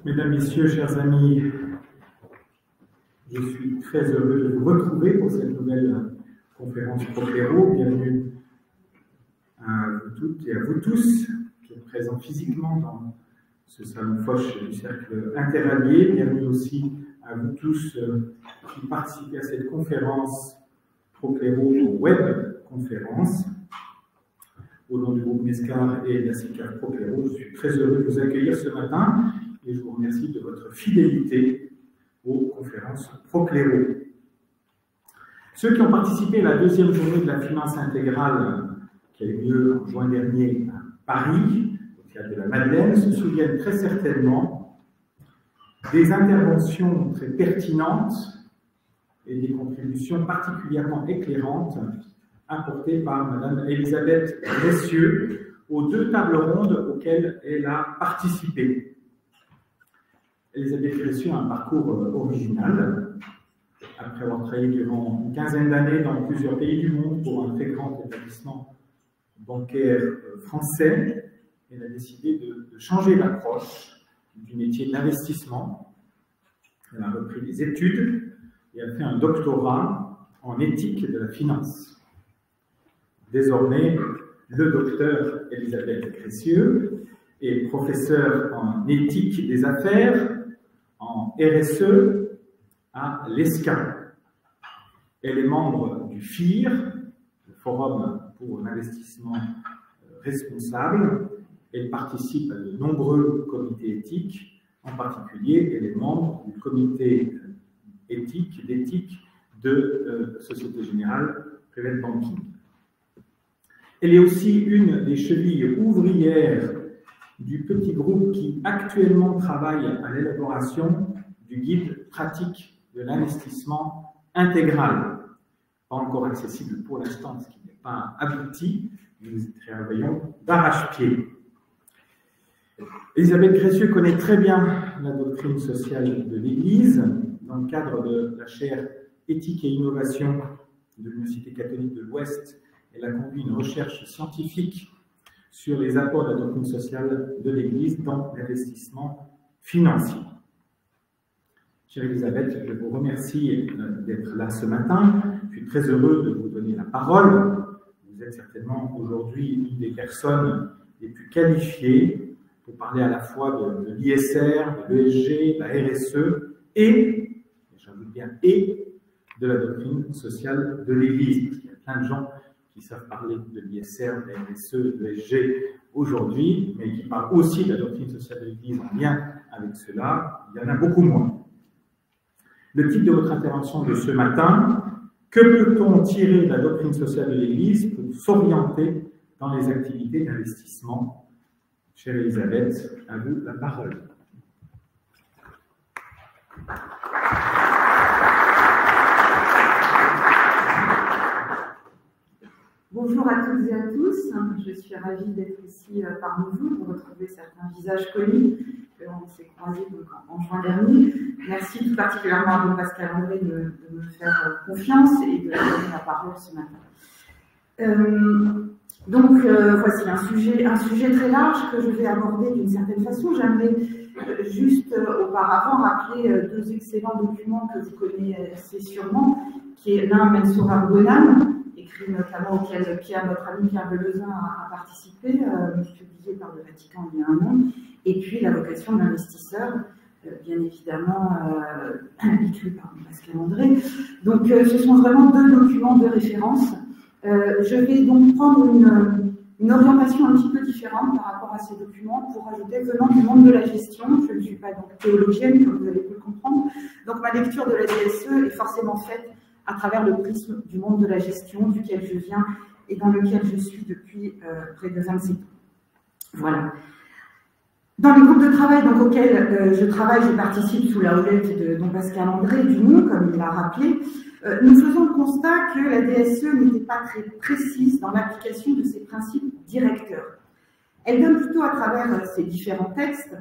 Mesdames, Messieurs, chers amis, je suis très heureux de vous retrouver pour cette nouvelle conférence Procléro. Bienvenue à vous toutes et à vous tous qui êtes présents physiquement dans ce salon Foch du Cercle Interallié. Bienvenue aussi à vous tous qui participez à cette conférence Procléro web conférence. Au nom du groupe Mescar et de la CICAF Procléro, je suis très heureux de vous accueillir ce matin et je vous remercie de votre fidélité aux conférences Procléro. Ceux qui ont participé à la deuxième journée de la finance intégrale qui a eu lieu en juin dernier à Paris, au Théâtre de la Madeleine, se souviennent très certainement des interventions très pertinentes et des contributions particulièrement éclairantes apportée par Madame Elisabeth Gressieux aux deux tables rondes auxquelles elle a participé. Elisabeth Gressieux a un parcours original. Après avoir travaillé durant une quinzaine d'années dans plusieurs pays du monde pour un très grand établissement bancaire français, elle a décidé de changer d'approche du métier de l'investissement. Elle a repris des études et a fait un doctorat en éthique de la finance. Désormais, le docteur Elisabeth Gressieux est professeur en éthique des affaires, en RSE à l'ESCA. Elle est membre du FIR, le Forum pour l'investissement responsable. Elle participe à de nombreux comités éthiques. En particulier, elle est membre du comité d'éthique de Société Générale Private Banking. Elle est aussi une des chevilles ouvrières du petit groupe qui actuellement travaille à l'élaboration du guide pratique de l'investissement intégral. Pas encore accessible pour l'instant, ce qui n'est pas abouti. Nous travaillons d'arrache-pied. Elisabeth Gressieux connaît très bien la doctrine sociale de l'Église. Dans le cadre de la chaire Éthique et Innovation de l'Université catholique de l'Ouest, elle a conduit une recherche scientifique sur les apports de la doctrine sociale de l'Église dans l'investissement financier. Chère Elisabeth, je vous remercie d'être là ce matin. Je suis très heureux de vous donner la parole. Vous êtes certainement aujourd'hui une des personnes les plus qualifiées pour parler à la fois de l'ISR, de l'ESG, de la RSE et, j'ajoute bien, et de la doctrine sociale de l'Église. Parce qu'il y a plein de gens qui savent parler de l'ISR, de la RSE, de l'ESG aujourd'hui, mais qui parlent aussi de la doctrine sociale de l'Église en lien avec cela, il y en a beaucoup moins. Le titre de votre intervention de ce matin, que peut-on tirer de la doctrine sociale de l'Église pour s'orienter dans les activités d'investissement? Chère Elisabeth, à vous la parole. Bonjour à toutes et à tous, je suis ravie d'être ici parmi vous, de retrouver certains visages connus que l'on s'est croisés en juin dernier. Merci tout particulièrement à vous, Pascal André, de me faire confiance et de me donner la parole ce matin. Voici un sujet très large que je vais aborder d'une certaine façon. J'aimerais juste auparavant rappeler deux excellents documents que vous connaissez sûrement, qui est l'un Mensura Bonam, écrit notamment auquel notre ami Pierre Belezin a participé, publié par le Vatican il y a un an, et puis La vocation de l'investisseur, bien évidemment écrit par Pascal André. Donc ce sont vraiment deux documents de référence. Je vais donc prendre une orientation un petit peu différente par rapport à ces documents pour ajouter venant du monde de la gestion. Je ne suis pas donc théologienne, comme vous avez pu le comprendre. Donc ma lecture de la DSE est forcément faite à travers le prisme du monde de la gestion, duquel je viens et dans lequel je suis depuis près de 27 ans. Voilà. Dans les groupes de travail auxquels je travaille, je participe sous la houlette de don Pascal André Dumont, comme il l'a rappelé. Nous faisons le constat que la DSE n'était pas très précise dans l'application de ses principes directeurs. Elle donne plutôt à travers ces différents textes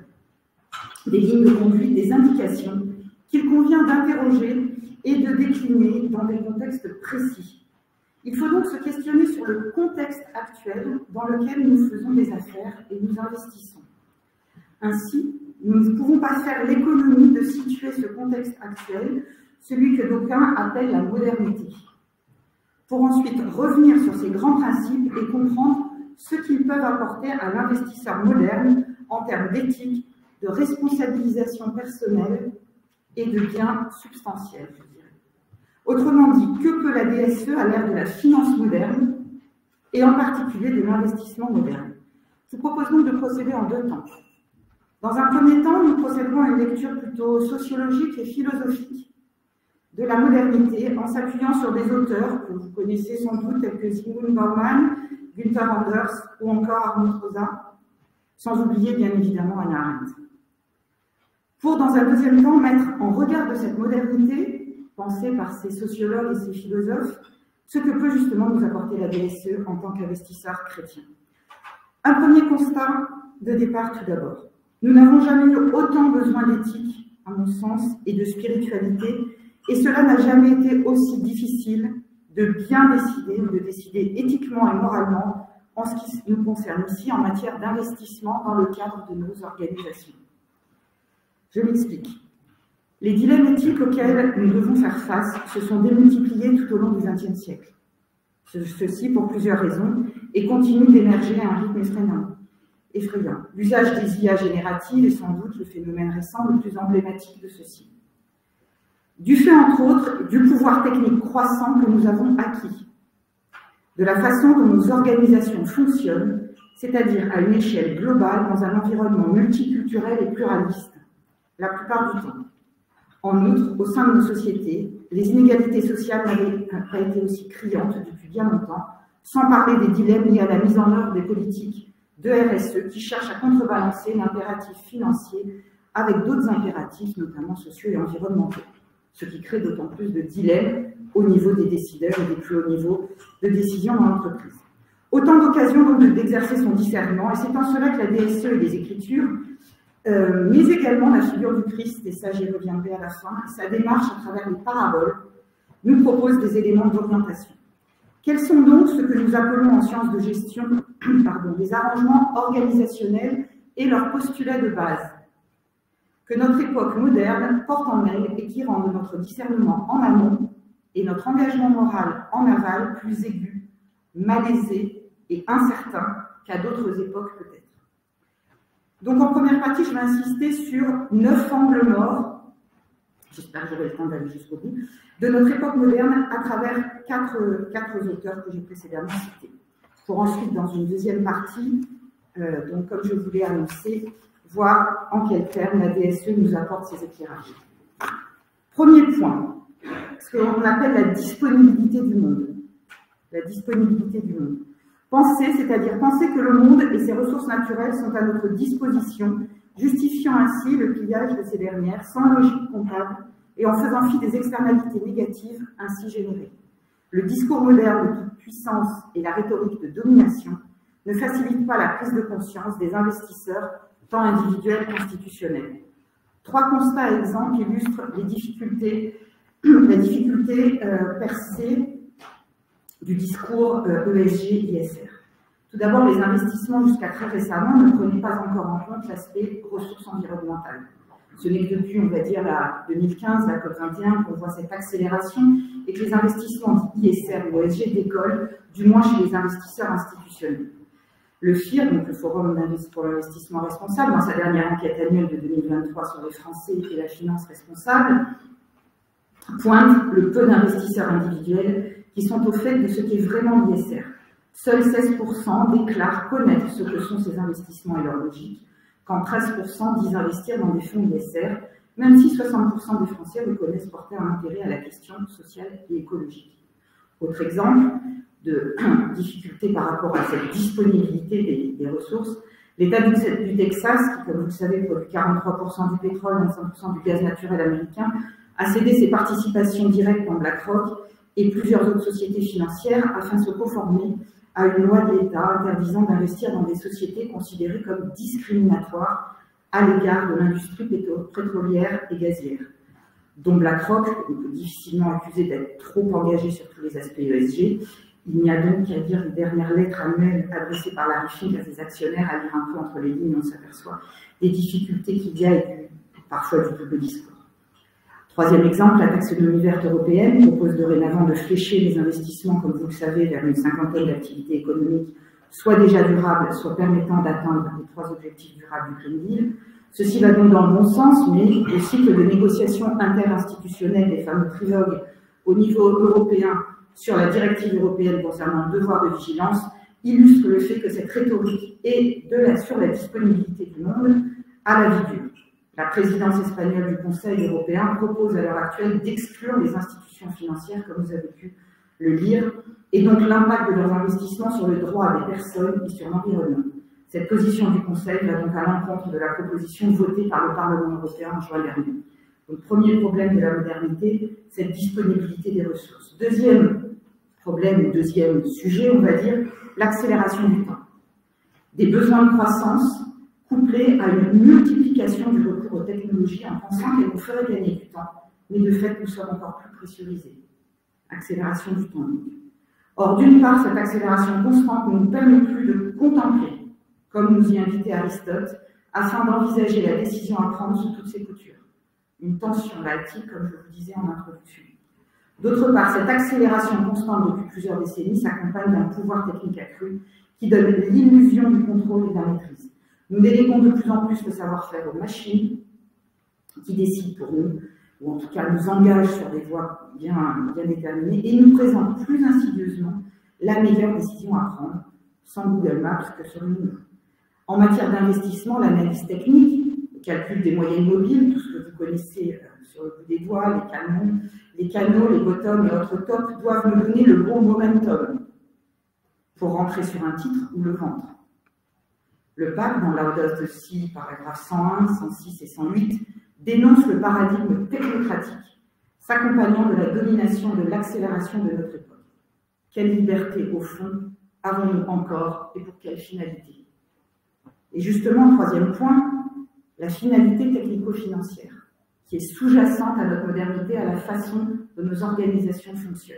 des lignes de conduite, des indications qu'il convient d'interroger et de décliner dans des contextes précis. Il faut donc se questionner sur le contexte actuel dans lequel nous faisons des affaires et nous investissons. Ainsi, nous ne pouvons pas faire l'économie de situer ce contexte actuel, celui que d'aucuns appellent la modernité, pour ensuite revenir sur ces grands principes et comprendre ce qu'ils peuvent apporter à l'investisseur moderne en termes d'éthique, de responsabilisation personnelle et de gains substantiels, je dirais. Autrement dit, que peut la DSE à l'ère de la finance moderne et en particulier de l'investissement moderne? Je vous propose donc de procéder en deux temps. Dans un premier temps, nous procéderons à une lecture plutôt sociologique et philosophique de la modernité en s'appuyant sur des auteurs que vous connaissez sans doute tels que Zygmunt Bauman, Günther Anders ou encore Arnold Rosa, sans oublier bien évidemment Hannah Arendt. Pour, dans un deuxième temps, mettre en regard de cette modernité, pensée par ces sociologues et ces philosophes, ce que peut justement nous apporter la DSE en tant qu'investisseur chrétien. Un premier constat de départ tout d'abord. Nous n'avons jamais eu autant besoin d'éthique, à mon sens, et de spiritualité, et cela n'a jamais été aussi difficile de bien décider, de décider éthiquement et moralement en ce qui nous concerne ici en matière d'investissement dans le cadre de nos organisations. Je m'explique. Les dilemmes éthiques auxquels nous devons faire face se sont démultipliés tout au long du XXe siècle. Ceci pour plusieurs raisons et continuent d'émerger à un rythme effrayant. L'usage des IA génératives est sans doute le phénomène récent le plus emblématique de ceci. Du fait, entre autres, du pouvoir technique croissant que nous avons acquis, de la façon dont nos organisations fonctionnent, c'est-à-dire à une échelle globale dans un environnement multiculturel et pluraliste, la plupart du temps. En outre, au sein de nos sociétés, les inégalités sociales n'avaient pas été aussi criantes depuis bien longtemps, sans parler des dilemmes liés à la mise en œuvre des politiques de RSE qui cherchent à contrebalancer l'impératif financier avec d'autres impératifs, notamment sociaux et environnementaux, ce qui crée d'autant plus de dilemmes au niveau des décideurs et des plus hauts niveaux de décision dans l'entreprise. Autant d'occasions donc d'exercer son discernement, et c'est en cela que la DSE et les Écritures, mais également la figure du Christ, et ça j'y reviendrai à la fin, sa démarche à travers les paraboles, nous propose des éléments d'orientation. Quels sont donc ce que nous appelons en sciences de gestion les arrangements organisationnels et leurs postulats de base que notre époque moderne porte en elle et qui rendent notre discernement en amont et notre engagement moral en aval plus aigu, malaisé et incertain qu'à d'autres époques peut-être. Donc en première partie, je vais insister sur 9 angles morts, j'espère que j'aurai le temps d'aller jusqu'au bout, de notre époque moderne à travers quatre auteurs que j'ai précédemment cités. Pour ensuite, dans une deuxième partie, donc comme je vous l'ai annoncé, voir en quels termes la DSE nous apporte ces éclairages. Premier point, ce qu'on appelle la disponibilité du monde. La disponibilité du monde. Penser, c'est-à-dire penser que le monde et ses ressources naturelles sont à notre disposition, justifiant ainsi le pillage de ces dernières sans logique comptable et en faisant fi des externalités négatives ainsi générées. Le discours moderne de toute puissance et la rhétorique de domination ne facilitent pas la prise de conscience des investisseurs tant individuels qu'institutionnels. 3 constats et exemples illustrent les difficultés, percées du discours ESG-ISR. Tout d'abord, les investissements jusqu'à très récemment ne prenaient pas encore en compte l'aspect ressources environnementales. Ce n'est que depuis, on va dire, la 2015, la COP21, qu'on voit cette accélération et que les investissements ISR ou ESG décollent, du moins chez les investisseurs institutionnels. Le FIR, donc le Forum pour l'investissement responsable, dans sa dernière enquête annuelle de 2023 sur les Français et la finance responsable, pointe le peu d'investisseurs individuels qui sont au fait de ce qu'est vraiment l'ISR. Seuls 16% déclarent connaître ce que sont ces investissements et leur logique, quand 13% disent investir dans des fonds ISR, même si 60% des Français reconnaissent porter un intérêt à la question sociale et écologique. Autre exemple de difficulté par rapport à cette disponibilité des ressources, l'État du Texas, qui, comme vous le savez, produit 43% du pétrole et 25% du gaz naturel américain, a cédé ses participations directes dans BlackRock et plusieurs autres sociétés financières afin de se conformer à une loi de l'État interdisant d'investir dans des sociétés considérées comme discriminatoires à l'égard de l'industrie pétrolière et gazière, dont BlackRock, difficilement accusé d'être trop engagé sur tous les aspects ESG, Il n'y a donc qu'à dire les dernières lettres annuelles adressées par la RIFIC à ses actionnaires, à lire un peu entre les lignes, on s'aperçoit des difficultés qu'il y a et parfois du double discours. Troisième exemple, la taxonomie verte européenne propose dorénavant de flécher les investissements, comme vous le savez, vers une cinquantaine d'activités économiques, soit déjà durables, soit permettant d'atteindre les 3 objectifs durables du Green Deal. Ceci va donc dans le bon sens, mais le cycle de négociations interinstitutionnelles des fameux trilogues au niveau européen sur la directive européenne concernant le devoir de vigilance illustre le fait que cette rhétorique est sur la disponibilité du monde à la vie dure. La présidence espagnole du Conseil européen propose à l'heure actuelle d'exclure les institutions financières, comme vous avez pu le lire, et donc l'impact de leurs investissements sur le droit des personnes et sur l'environnement. Cette position du Conseil va donc à l'encontre de la proposition votée par le Parlement européen en juin dernier. Donc, premier problème de la modernité, cette disponibilité des ressources. Deuxième problème, deuxième sujet, on va dire, l'accélération du temps. Des besoins de croissance couplés à une multiplication du recours aux technologies en pensant qu'elles nous feraient gagner du temps, mais de fait, nous sommes encore plus pressurisés. Accélération du temps. Or, d'une part, cette accélération constante ne nous permet plus de contempler, comme nous y invitait Aristote, afin d'envisager la décision à prendre sous toutes ses coutures. Une tension baltique, comme je vous disais en introduction. D'autre part, cette accélération constante depuis plusieurs décennies s'accompagne d'un pouvoir technique accru qui donne l'illusion du contrôle et de la maîtrise. Nous déléguons de plus en plus le savoir-faire aux machines qui décident pour nous, ou en tout cas nous engagent sur des voies bien déterminées, et nous présentent plus insidieusement la meilleure décision à prendre, sans Google Maps que sur nous. En matière d'investissement, l'analyse technique, le calcul des moyennes mobiles, tout ce que vous connaissez sur le bout des doigts, les canaux, les bottoms et autres tops, doivent nous donner le bon momentum pour rentrer sur un titre ou le vendre. Le PAC, dans Laudato Si, paragraphes 101, 106 et 108, dénonce le paradigme technocratique, s'accompagnant de la domination et de l'accélération de notre époque. Quelle liberté, au fond, avons-nous encore et pour quelle finalité? Et justement, troisième point, la finalité technico-financière, qui est sous-jacente à notre modernité, à la façon dont nos organisations fonctionnent.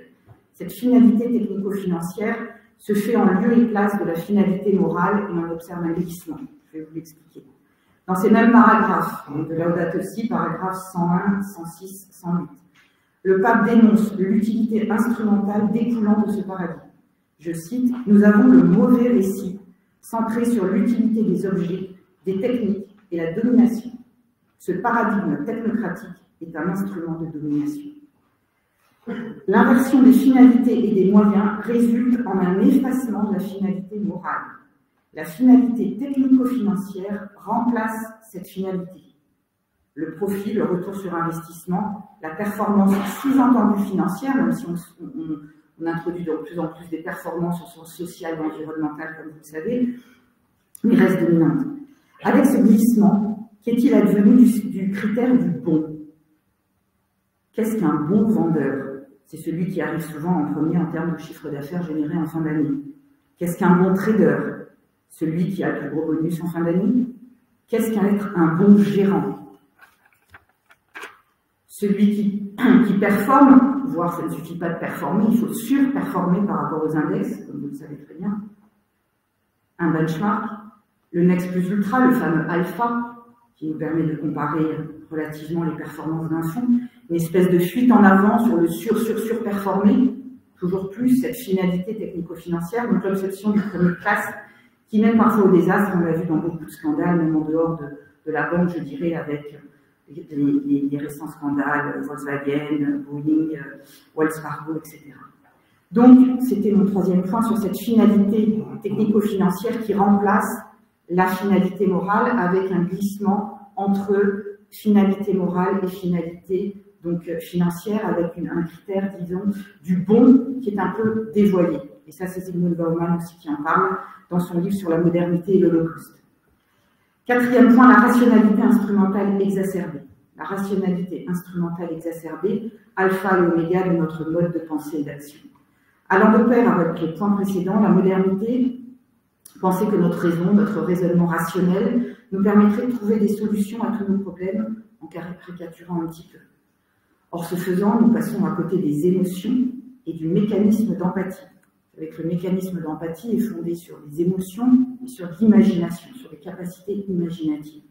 Cette finalité technico-financière se fait en lieu et place de la finalité morale et on observe un glissement. Je vais vous l'expliquer. Dans ces mêmes paragraphes, de Laudato Si, paragraphes 101, 106, 108, le pape dénonce l'utilité instrumentale découlant de ce paradigme. Je cite, « Nous avons le mauvais récit centré sur l'utilité des objets, des techniques et la domination. Ce paradigme technocratique est un instrument de domination. » L'inversion des finalités et des moyens résulte en un effacement de la finalité morale. La finalité technico-financière remplace cette finalité. Le profit, le retour sur investissement, la performance sous-entendue financière, même si on introduit de plus en plus des performances au sens social et environnemental, comme vous le savez, mais reste dominante. Avec ce glissement, qu'est-il advenu du critère du bon? Qu'est-ce qu'un bon vendeur? C'est celui qui arrive souvent en premier en termes de chiffre d'affaires généré en fin d'année. Qu'est-ce qu'un bon trader? Celui qui a le plus gros bonus en fin d'année. Qu'est-ce qu'être un bon gérant? Celui qui performe, voire ça ne suffit pas de performer, il faut surperformer par rapport aux index, comme vous le savez très bien. Un benchmark, le Next plus Ultra, le fameux alpha, qui nous permet de comparer relativement les performances d'un fonds, une espèce de fuite en avant sur le surperformer, toujours plus cette finalité technico-financière, donc l'obsession du premier classe, qui mène parfois au désastre, on l'a vu dans beaucoup de scandales, même en dehors de la banque, je dirais, avec les récents scandales, Volkswagen, Boeing, Wells Fargo, etc. Donc, c'était mon troisième point sur cette finalité technico-financière qui remplace la finalité morale avec un glissement entre finalité morale et finalité donc, financière avec un critère, disons, du bon qui est un peu dévoyé. Et ça, c'est Zygmunt Bauman aussi qui en parle dans son livre sur la modernité et l'Holocauste. Quatrième point, la rationalité instrumentale exacerbée. La rationalité instrumentale exacerbée, alpha et oméga de notre mode de pensée et d'action. Allant de pair avec les points précédents, la modernité, penser que notre raison, notre raisonnement rationnel nous permettrait de trouver des solutions à tous nos problèmes en caricaturant un petit peu. Or, ce faisant, nous passons à côté des émotions et du mécanisme d'empathie. avec le mécanisme d'empathie, est fondé sur les émotions et sur l'imagination, sur les capacités imaginatives.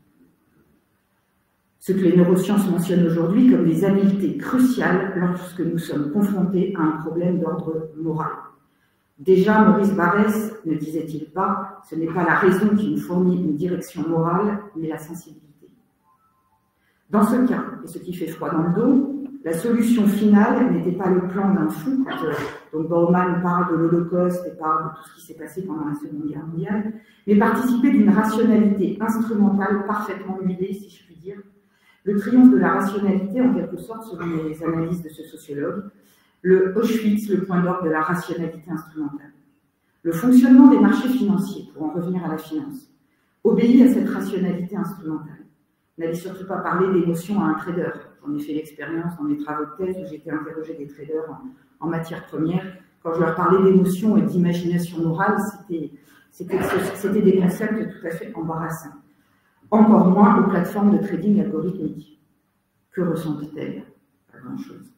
Ce que les neurosciences mentionnent aujourd'hui comme des habiletés cruciales lorsque nous sommes confrontés à un problème d'ordre moral. Déjà, Maurice Barrès ne disait-il pas « Ce n'est pas la raison qui nous fournit une direction morale, mais la sensibilité ». Dans ce cas, et ce qui fait froid dans le dos, la solution finale n'était pas le plan d'un fou, donc Bauman parle de l'Holocauste et parle de tout ce qui s'est passé pendant la Seconde Guerre mondiale, mais participer d'une rationalité instrumentale parfaitement huilée, si je puis dire. Le triomphe de la rationalité, en quelque sorte, selon les analyses de ce sociologue, le Auschwitz, le point d'orgue de la rationalité instrumentale. Le fonctionnement des marchés financiers, pour en revenir à la finance, obéit à cette rationalité instrumentale. N'allez surtout pas parler d'émotion à un trader. J'en ai fait l'expérience dans mes travaux de thèse où j'étais interrogé des traders en matière première. Quand je leur parlais d'émotion et d'imagination morale, c'était des concepts tout à fait embarrassants. Encore moins aux plateformes de trading algorithmique. Que ressentent-elles? Pas grand-chose.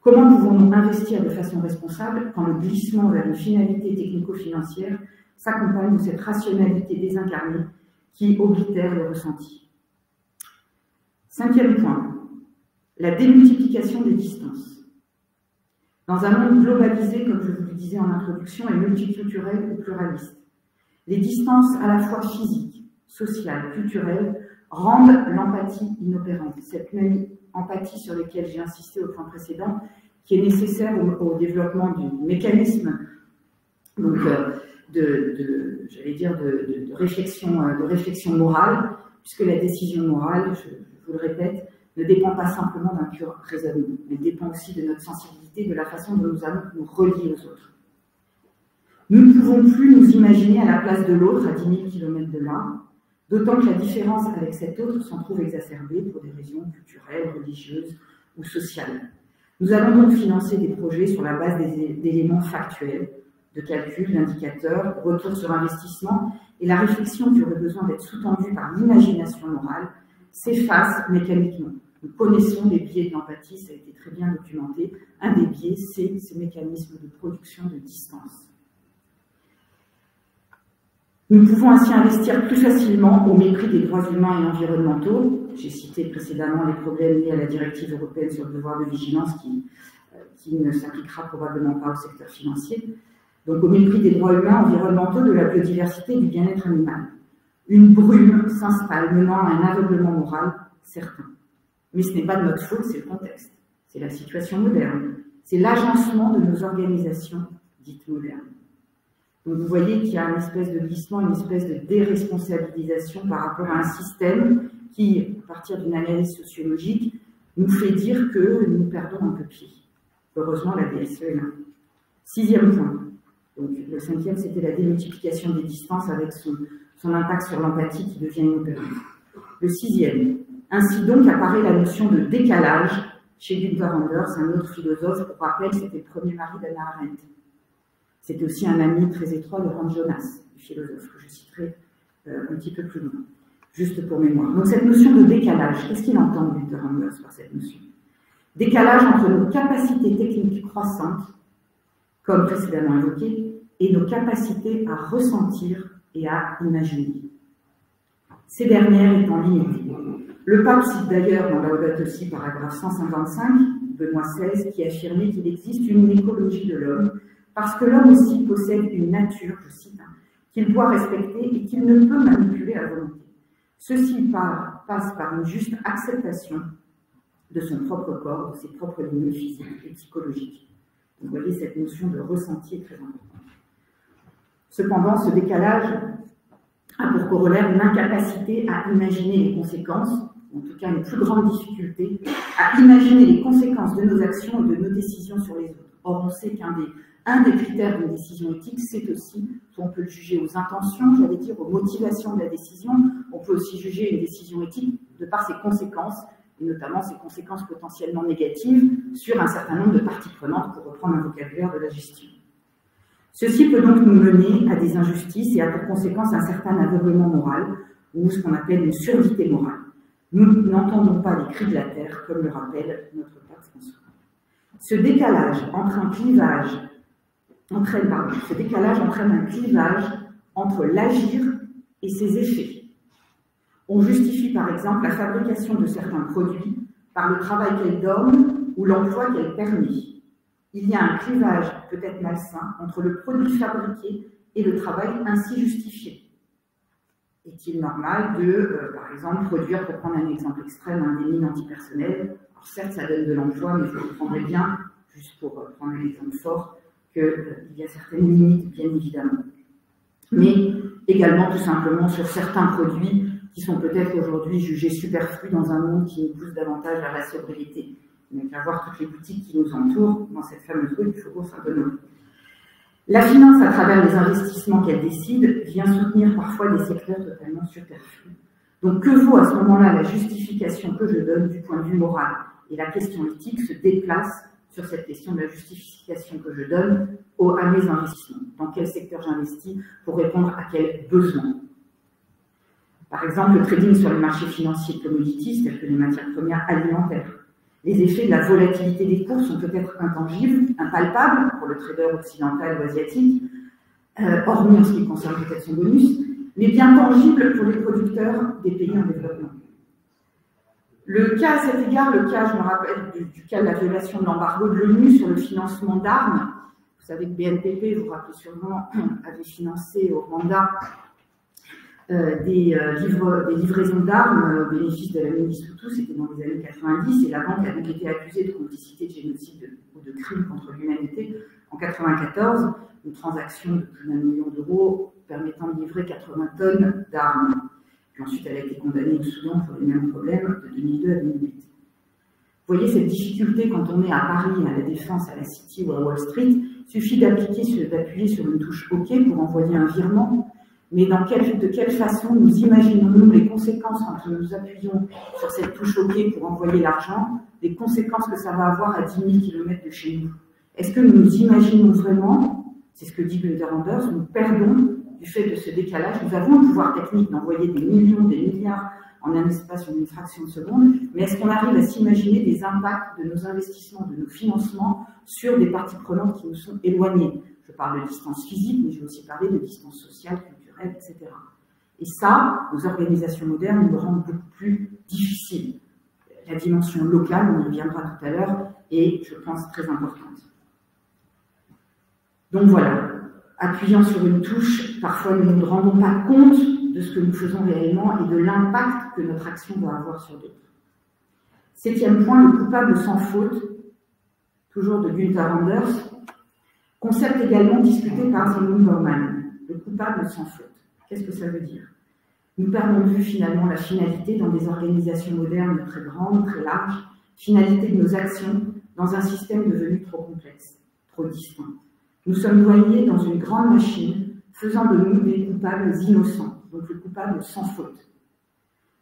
Comment pouvons-nous investir de façon responsable quand le glissement vers une finalité technico-financière s'accompagne de cette rationalité désincarnée qui oblitère le ressenti? Cinquième point, la démultiplication des distances. Dans un monde globalisé, comme je vous le disais en introduction, et multiculturel ou pluraliste, les distances à la fois physiques, sociales, culturelles, rendent l'empathie inopérante. Cette même empathie sur laquelle j'ai insisté au point précédent, qui est nécessaire au développement du mécanisme donc, de réflexion morale, puisque la décision morale, je vous le répète, ne dépend pas simplement d'un pur raisonnement, elle dépend aussi de notre sensibilité, de la façon dont nous allons nous relier aux autres. Nous ne pouvons plus nous imaginer à la place de l'autre à 10 000 km de là, d'autant que la différence avec cet autre s'en trouve exacerbée pour des raisons culturelles, religieuses ou sociales. Nous allons donc financer des projets sur la base d'éléments factuels, de calcul, d'indicateurs, retour sur investissement, et la réflexion qui aurait besoin d'être sous-tendue par l'imagination morale s'efface mécaniquement. Nous connaissons les biais de l'empathie, ça a été très bien documenté. Un des biais, c'est ce mécanisme de production de distance. Nous pouvons ainsi investir plus facilement au mépris des droits humains et environnementaux. J'ai cité précédemment les problèmes liés à la directive européenne sur le devoir de vigilance qui ne s'appliquera probablement pas au secteur financier. Donc au mépris des droits humains, environnementaux, de la biodiversité et du bien-être animal. Une brume s'installe menant à un aveuglement moral certain. Mais ce n'est pas de notre faute, c'est le contexte. C'est la situation moderne. C'est l'agencement de nos organisations dites modernes. Donc vous voyez qu'il y a une espèce de glissement, une espèce de déresponsabilisation par rapport à un système qui, à partir d'une analyse sociologique, nous fait dire que nous perdons un peu pied. Heureusement, la DSE est là. Sixième point. Donc, le cinquième, c'était la démultiplication des distances avec son impact sur l'empathie qui devient inopérante. Le sixième. Ainsi donc apparaît la notion de décalage chez Günther Anders, un autre philosophe. Pour rappel, c'était le premier mari d'Hannah Arendt. C'était aussi un ami très étroit de Hans Jonas, le philosophe que je citerai un petit peu plus loin, juste pour mémoire. Donc cette notion de décalage, qu'est-ce qu'il entend Günther Anders par cette notion? Décalage entre nos capacités techniques croissantes, comme précédemment évoqué, et nos capacités à ressentir et à imaginer. Ces dernières étant limitées. Le pape cite d'ailleurs dans Laudato Si, paragraphe 155, Benoît XVI, qui affirmait qu'il existe une écologie de l'homme, parce que l'homme aussi possède une nature, je cite, qu'il doit respecter et qu'il ne peut manipuler à volonté. Ceci passe par une juste acceptation de son propre corps, de ses propres limites physiques et psychologiques. Vous voyez, cette notion de ressenti est très importante. Cependant, ce décalage a pour corollaire une incapacité à imaginer les conséquences, en tout cas une plus grande difficulté, à imaginer les conséquences de nos actions et de nos décisions sur les autres. Or, on sait qu'un des critères d'une décision éthique, c'est aussi qu'on peut le juger aux intentions, j'allais dire aux motivations de la décision. On peut aussi juger une décision éthique de par ses conséquences, et notamment ses conséquences potentiellement négatives sur un certain nombre de parties prenantes, pour reprendre un vocabulaire de la gestion. Ceci peut donc nous mener à des injustices et a pour conséquence un certain aveuglement moral, ou ce qu'on appelle une surdité morale. Nous n'entendons pas les cris de la terre, comme le rappelle notre pape François. Ce décalage entre un clivage ce décalage entraîne un clivage entre l'agir et ses effets. On justifie par exemple la fabrication de certains produits par le travail qu'elle donne ou l'emploi qu'elle permet. Il y a un clivage peut-être malsain entre le produit fabriqué et le travail ainsi justifié. Est-il normal de, par exemple, produire, pour prendre un exemple extrême, des mines antipersonnelles? Alors certes, ça donne de l'emploi, mais vous comprendrez bien, juste pour prendre un exemple fort, qu'il y a certaines limites, bien évidemment. Mais également, tout simplement, sur certains produits qui sont peut-être aujourd'hui jugés superflus dans un monde qui nous pousse davantage vers la sobriété. Il n'y a qu'à voir toutes les boutiques qui nous entourent dans cette fameuse rue du Faubourg Saint-Benoît. La finance, à travers les investissements qu'elle décide, vient soutenir parfois des secteurs totalement superflus. Donc, que vaut à ce moment-là la justification que je donne du point de vue moral? Et la question éthique se déplace sur cette question de la justification que je donne à mes investissements. Dans quel secteur j'investis pour répondre à quels besoins? Par exemple, le trading sur les marchés financiers de commodities, tels que les matières premières alimentaires. Les effets de la volatilité des cours sont peut-être intangibles, impalpables pour le trader occidental ou asiatique, hormis en ce qui concerne peut-être son bonus, mais bien tangibles pour les producteurs des pays en développement. Le cas, à cet égard, le cas, je me rappelle, du cas de la violation de l'embargo de l'ONU sur le financement d'armes. Vous savez que BNPP, vous vous rappelez sûrement, avait financé au Rwanda des livraisons d'armes au bénéfice de la Mingisoutou, c'était dans les années 90, et la banque avait été accusée de complicité de génocide ou de crime contre l'humanité en 1994, une transaction de plus d'1 million d'euros permettant de livrer 80 tonnes d'armes. Puis ensuite, elle a été condamnée au Soudan pour les mêmes problèmes de 2002 à 2008. Vous voyez cette difficulté quand on est à Paris, à la Défense, à la City ou à Wall Street, il suffit d'appuyer sur une touche OK pour envoyer un virement. Mais de quelle façon nous imaginons-nous les conséquences quand nous appuyons sur cette touche OK pour envoyer l'argent, les conséquences que ça va avoir à 10 000 km de chez nous? Est-ce que nous imaginons vraiment, c'est ce que dit Günther Anders, nous perdons du fait de ce décalage? Nous avons le pouvoir technique d'envoyer des millions, des milliards en un espace, en une fraction de seconde, mais est-ce qu'on arrive à s'imaginer des impacts de nos investissements, de nos financements sur des parties prenantes qui nous sont éloignées? Je parle de distance physique, mais je vais aussi parler de distance sociale, culturelle, etc. Et ça, nos organisations modernes nous le rendent beaucoup plus difficile. La dimension locale, on y reviendra tout à l'heure, est, je pense, très importante. Donc voilà, appuyant sur une touche, parfois nous ne nous rendons pas compte de ce que nous faisons réellement et de l'impact que notre action va avoir sur d'autres. 7e point, le coupable sans faute, toujours de Günther Anders, concept également discuté par Zygmunt Bauman, le coupable sans faute. Qu'est-ce que ça veut dire? Nous perdons de vue finalement la finalité dans des organisations modernes très grandes, très larges, finalité de nos actions dans un système devenu trop complexe, trop distinct. Nous sommes noyés dans une grande machine, faisant de nous des coupables innocents, donc le coupable sans faute.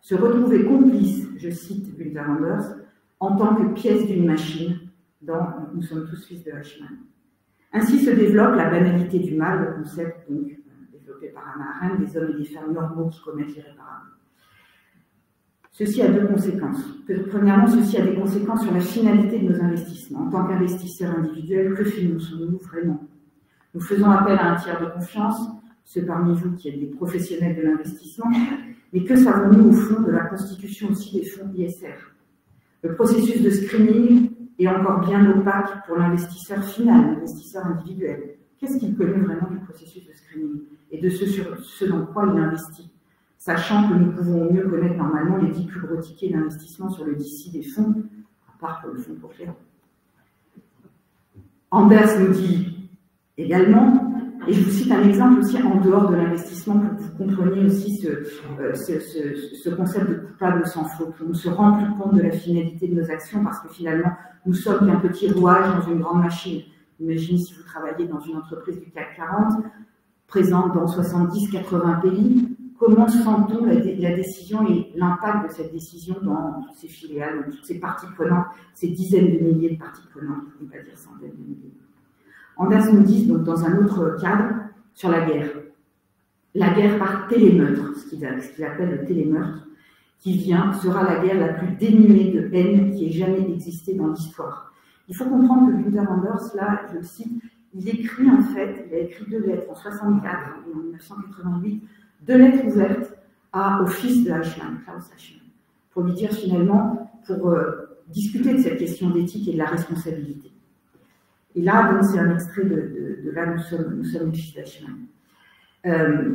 Se retrouver complice, je cite Günther Anders, en tant que pièce d'une machine dans « Nous sommes tous fils de Eichmann ». Ainsi se développe la banalité du mal, le concept donc développé par Hannah Arendt, des hommes et des femmes normaux qui commettent l'irréparable. Ceci a deux conséquences. Premièrement, ceci a des conséquences sur la finalité de nos investissements. En tant qu'investisseurs individuels, que finançons-nous vraiment? Nous faisons appel à un tiers de confiance, ceux parmi vous qui êtes des professionnels de l'investissement, mais que savons-nous au fond de la constitution aussi des fonds ISR? Le processus de screening est encore bien opaque pour l'investisseur final, l'investisseur individuel. Qu'est-ce qu'il connaît vraiment du processus de screening et de ce dans quoi il investit, sachant que nous pouvons mieux connaître normalement les 10 plus gros tickets d'investissement sur le DC des fonds, à part pour le fonds pour faire. Anders nous dit également, et je vous cite un exemple aussi en dehors de l'investissement pour que vous compreniez aussi ce concept de coupable sans faute. On ne se rend plus compte de la finalité de nos actions parce que finalement, nous sommes qu'un petit rouage dans une grande machine. Imaginez si vous travaillez dans une entreprise du CAC 40, présente dans 70-80 pays, comment sent-on la décision et l'impact de cette décision dans toutes ces filiales, dans toutes ces parties prenantes, ces dizaines de milliers de parties prenantes, on ne peut pas dire centaines de milliers. Anders nous dit donc dans un autre cadre sur la guerre. La guerre par télémeurtre, ce qu'il appelle le télémeurtre, qui sera la guerre la plus dénuée de haine qui ait jamais existé dans l'histoire. Il faut comprendre que Günther Anders, là, je le cite, il écrit en fait, il a écrit 2 lettres en 1964 et en 1988, 2 lettres ouvertes au fils de Eichmann, Klaus Eichmann, pour lui dire finalement, pour discuter de cette question d'éthique et de la responsabilité. Et là, donc c'est un extrait de là, nous sommes les fils d'Eichmann.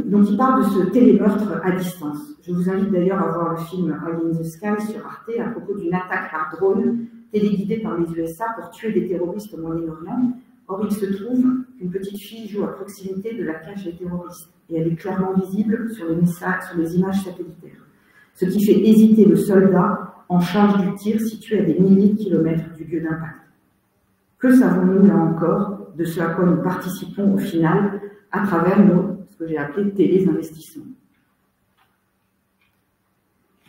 Donc il parle de ce télémeurtre à distance. Je vous invite d'ailleurs à voir le film Eye in the Sky sur Arte à propos d'une attaque par drone téléguidée par les USA pour tuer des terroristes au Moyen-Orient. Or, il se trouve qu'une petite fille joue à proximité de la cage des terroristes et elle est clairement visible sur les images satellitaires. Ce qui fait hésiter le soldat en charge du tir situé à des milliers de kilomètres du lieu d'impact. Que savons-nous là encore de ce à quoi nous participons au final à travers ce que j'ai appelé téléinvestissements?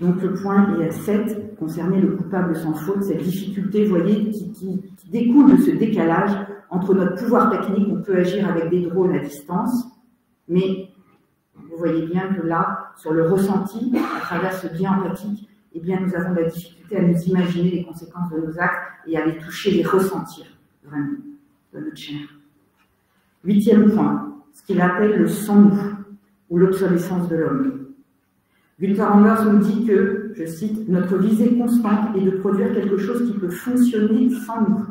Donc le point est à 7, concernait le coupable sans faute, cette difficulté, vous voyez, qui découle de ce décalage entre notre pouvoir technique, on peut agir avec des drones à distance, mais vous voyez bien que là, sur le ressenti, à travers ce biais empathique, eh bien, nous avons la difficulté à nous imaginer les conséquences de nos actes et à les toucher, les ressentir, vraiment, de notre chair. 8e point, ce qu'il appelle le sans-nous, ou l'obsolescence de l'homme. Günther Anders nous dit que, je cite, « Notre visée constante est de produire quelque chose qui peut fonctionner sans nous,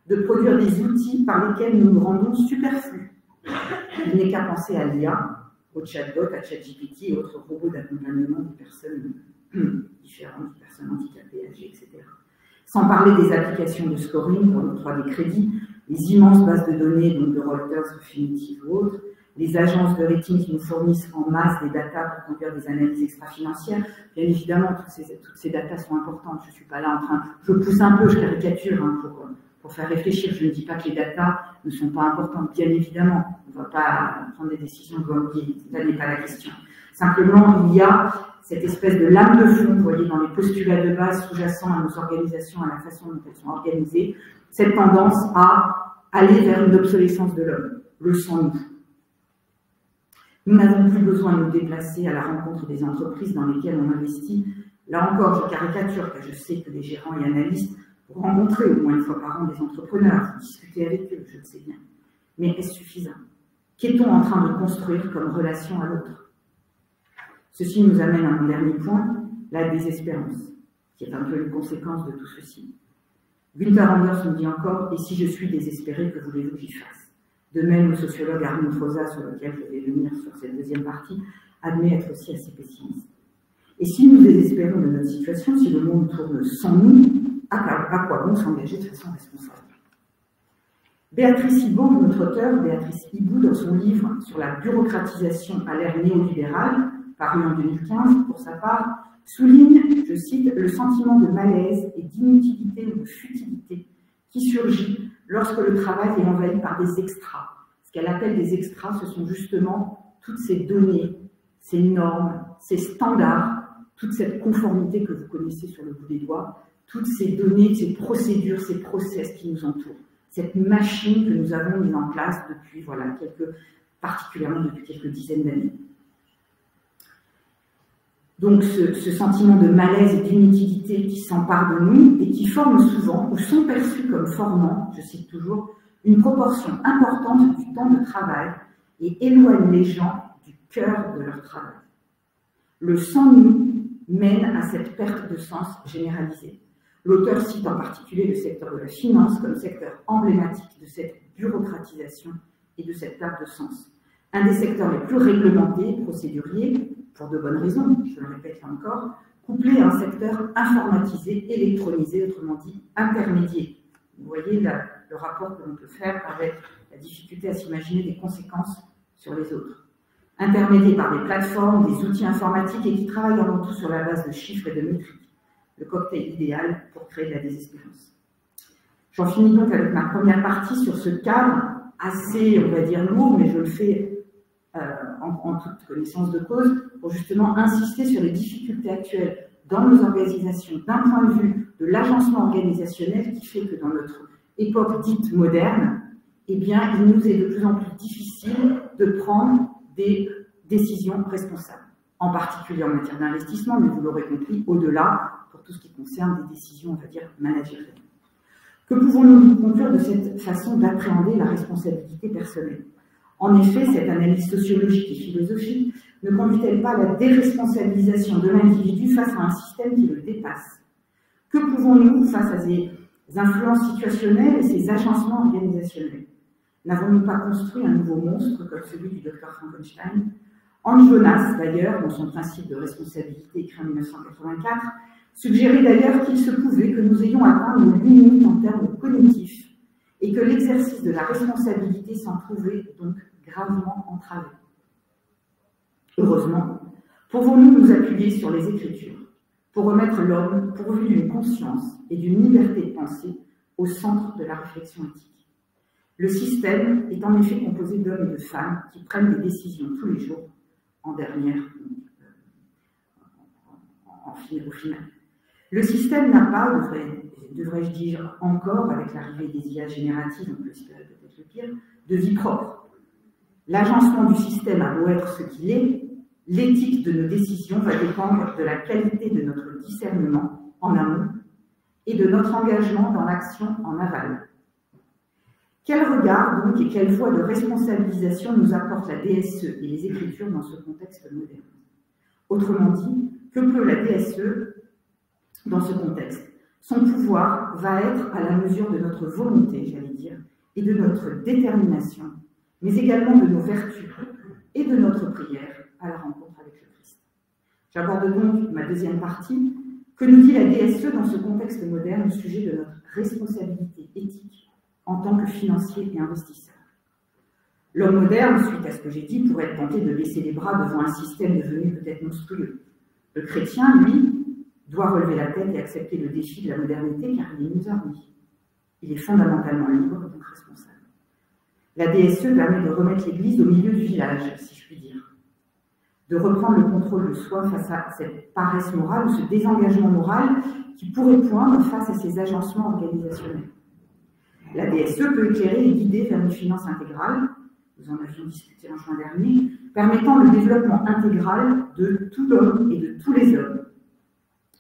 de produire des outils par lesquels nous nous rendons superflus. Il n'est qu'à penser à l'IA, au chatbot, à ChatGPT et autres robots d'accompagnement des personnes différentes, des personnes handicapées, âgées, etc. Sans parler des applications de scoring pour l'octroi des crédits, les immenses bases de données, donc de Reuters, Refinitiv ou autres, les agences de rating qui nous fournissent en masse des datas pour conduire des analyses extra-financières. Bien évidemment, toutes ces datas sont importantes. Je ne suis pas là en train... Je pousse un peu, je caricature pour faire réfléchir. Je ne dis pas que les datas ne sont pas importantes. Bien évidemment, on ne va pas prendre des décisions oubliées. Là n'est pas la question. Simplement, il y a cette espèce de lame de fond, vous voyez, dans les postulats de base sous-jacents à nos organisations, à la façon dont elles sont organisées, cette tendance à aller vers une obsolescence de l'homme, le sans-nous. Nous n'avons plus besoin de nous déplacer à la rencontre des entreprises dans lesquelles on investit. Là encore, je caricature, car je sais que les gérants et analystes vont rencontrer au moins une fois par an des entrepreneurs, discuter avec eux, je le sais bien. Mais est-ce suffisant? Qu'est-on en train de construire comme relation à l'autre? Ceci nous amène à mon dernier point, la désespérance, qui est un peu une conséquence de tout ceci. Günther Anders nous dit encore, et si je suis désespéré, que voulez-vous que j'y fasse? De même, le sociologue Armin Fosa, sur lequel je vais venir sur cette deuxième partie, admet être aussi assez pessimiste. Et si nous désespérons de notre situation, si le monde tourne sans nous, à quoi bon s'engager de façon responsable? Béatrice Hibou, notre auteure, Béatrice Hibou, dans son livre sur la bureaucratisation à l'ère néolibérale, paru en 2015, pour sa part, souligne, je cite, le sentiment de malaise et d'inutilité ou de futilité qui surgit lorsque le travail est envahi par des extras. Ce qu'elle appelle des extras, ce sont justement toutes ces données, ces normes, ces standards, toute cette conformité que vous connaissez sur le bout des doigts, toutes ces données, ces procédures, ces process qui nous entourent, cette machine que nous avons mise en place depuis, voilà, particulièrement depuis quelques dizaines d'années. Donc ce sentiment de malaise et d'inutilité qui s'empare de nous et qui forme souvent, ou sont perçus comme formant, je cite toujours, une proportion importante du temps de travail et éloigne les gens du cœur de leur travail. Le sans-nous mène à cette perte de sens généralisée. L'auteur cite en particulier le secteur de la finance comme secteur emblématique de cette bureaucratisation et de cette perte de sens. Un des secteurs les plus réglementés, procéduriers, pour de bonnes raisons, je le répète là encore, couplé à un secteur informatisé, électronisé, autrement dit intermédié. Vous voyez le rapport que l'on peut faire avec la difficulté à s'imaginer des conséquences sur les autres. Intermédié par des plateformes, des outils informatiques et qui travaillent avant tout sur la base de chiffres et de métriques. Le cocktail idéal pour créer de la désespérance. J'en finis donc avec ma première partie sur ce cadre assez, on va dire, lourd, mais je le fais en toute connaissance de cause, pour justement insister sur les difficultés actuelles dans nos organisations, d'un point de vue de l'agencement organisationnel qui fait que dans notre époque dite moderne, eh bien, il nous est de plus en plus difficile de prendre des décisions responsables, en particulier en matière d'investissement, mais vous l'aurez compris, au-delà, pour tout ce qui concerne des décisions, on va dire, managériales. Que pouvons-nous conclure de cette façon d'appréhender la responsabilité personnelle? En effet, cette analyse sociologique et philosophique ne conduit-elle pas à la déresponsabilisation de l'individu face à un système qui le dépasse? Que pouvons-nous, face à ces influences situationnelles et ces agencements organisationnels? N'avons-nous pas construit un nouveau monstre comme celui du Dr Frankenstein? Hans Jonas, d'ailleurs, dans son principe de responsabilité écrit en 1984, suggérait d'ailleurs qu'il se pouvait que nous ayons atteint nos limites en termes cognitifs et que l'exercice de la responsabilité s'en trouvait donc gravement entravé. Heureusement, pouvons-nous nous appuyer sur les Écritures pour remettre l'homme pourvu d'une conscience et d'une liberté de pensée au centre de la réflexion éthique. Le système est en effet composé d'hommes et de femmes qui prennent des décisions tous les jours, en dernière, au final. Le système n'a pas, devrais-je dire encore, avec l'arrivée des IA génératives, on peut espérer peut-être le pire, de vie propre. L'agencement du système a beau être ce qu'il est, l'éthique de nos décisions va dépendre de la qualité de notre discernement en amont et de notre engagement dans l'action en aval. Quel regard donc et quelle voie de responsabilisation nous apporte la DSE et les Écritures dans ce contexte moderne? Autrement dit, que peut la DSE dans ce contexte? Son pouvoir va être à la mesure de notre volonté, j'allais dire, et de notre détermination, mais également de nos vertus et de notre prière à la rencontre avec le Christ. J'aborde donc ma deuxième partie. Que nous dit la DSE dans ce contexte moderne au sujet de notre responsabilité éthique en tant que financier et investisseur? L'homme moderne, suite à ce que j'ai dit, pourrait être tenté de baisser les bras devant un système devenu peut-être monstrueux. Le chrétien, lui, doit relever la tête et accepter le défi de la modernité car il est nous armé. Il est fondamentalement libre et donc responsable. La DSE permet de remettre l'Église au milieu du village, si je puis dire. De reprendre le contrôle de soi face à cette paresse morale ou ce désengagement moral qui pourrait poindre face à ces agencements organisationnels. La DSE peut éclairer et guider vers une finance intégrale, nous en avions discuté en juin dernier, permettant le développement intégral de tout l'homme et de tous les hommes,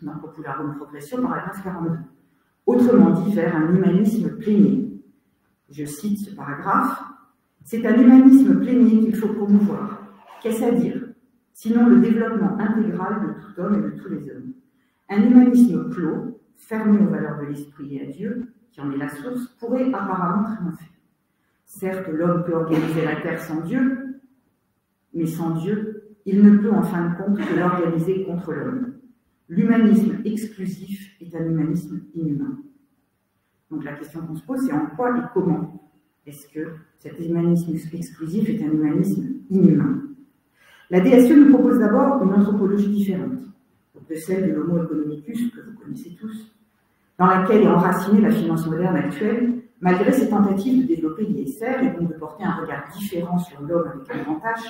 dans Popular Rome Progressio, paragraphe 42. Autrement dit, vers un humanisme plénier. Je cite ce paragraphe, « C'est un humanisme plénier qu'il faut promouvoir. Qu'est-ce à dire? Sinon le développement intégral de tout homme et de tous les hommes. Un humanisme clos, fermé aux valeurs de l'esprit et à Dieu, qui en est la source, pourrait apparemment triompher. Certes, l'homme peut organiser la terre sans Dieu, mais sans Dieu, il ne peut en fin de compte que l'organiser contre l'homme. L'humanisme exclusif est un humanisme inhumain. » Donc la question qu'on se pose, c'est en quoi et comment est-ce que cet humanisme exclusif est un humanisme inhumain? La DSE nous propose d'abord une anthropologie différente de celle de l'Homo economicus, que vous connaissez tous, dans laquelle est enracinée la finance moderne actuelle, malgré ses tentatives de développer l'ISR et donc de porter un regard différent sur l'homme avec un grand H,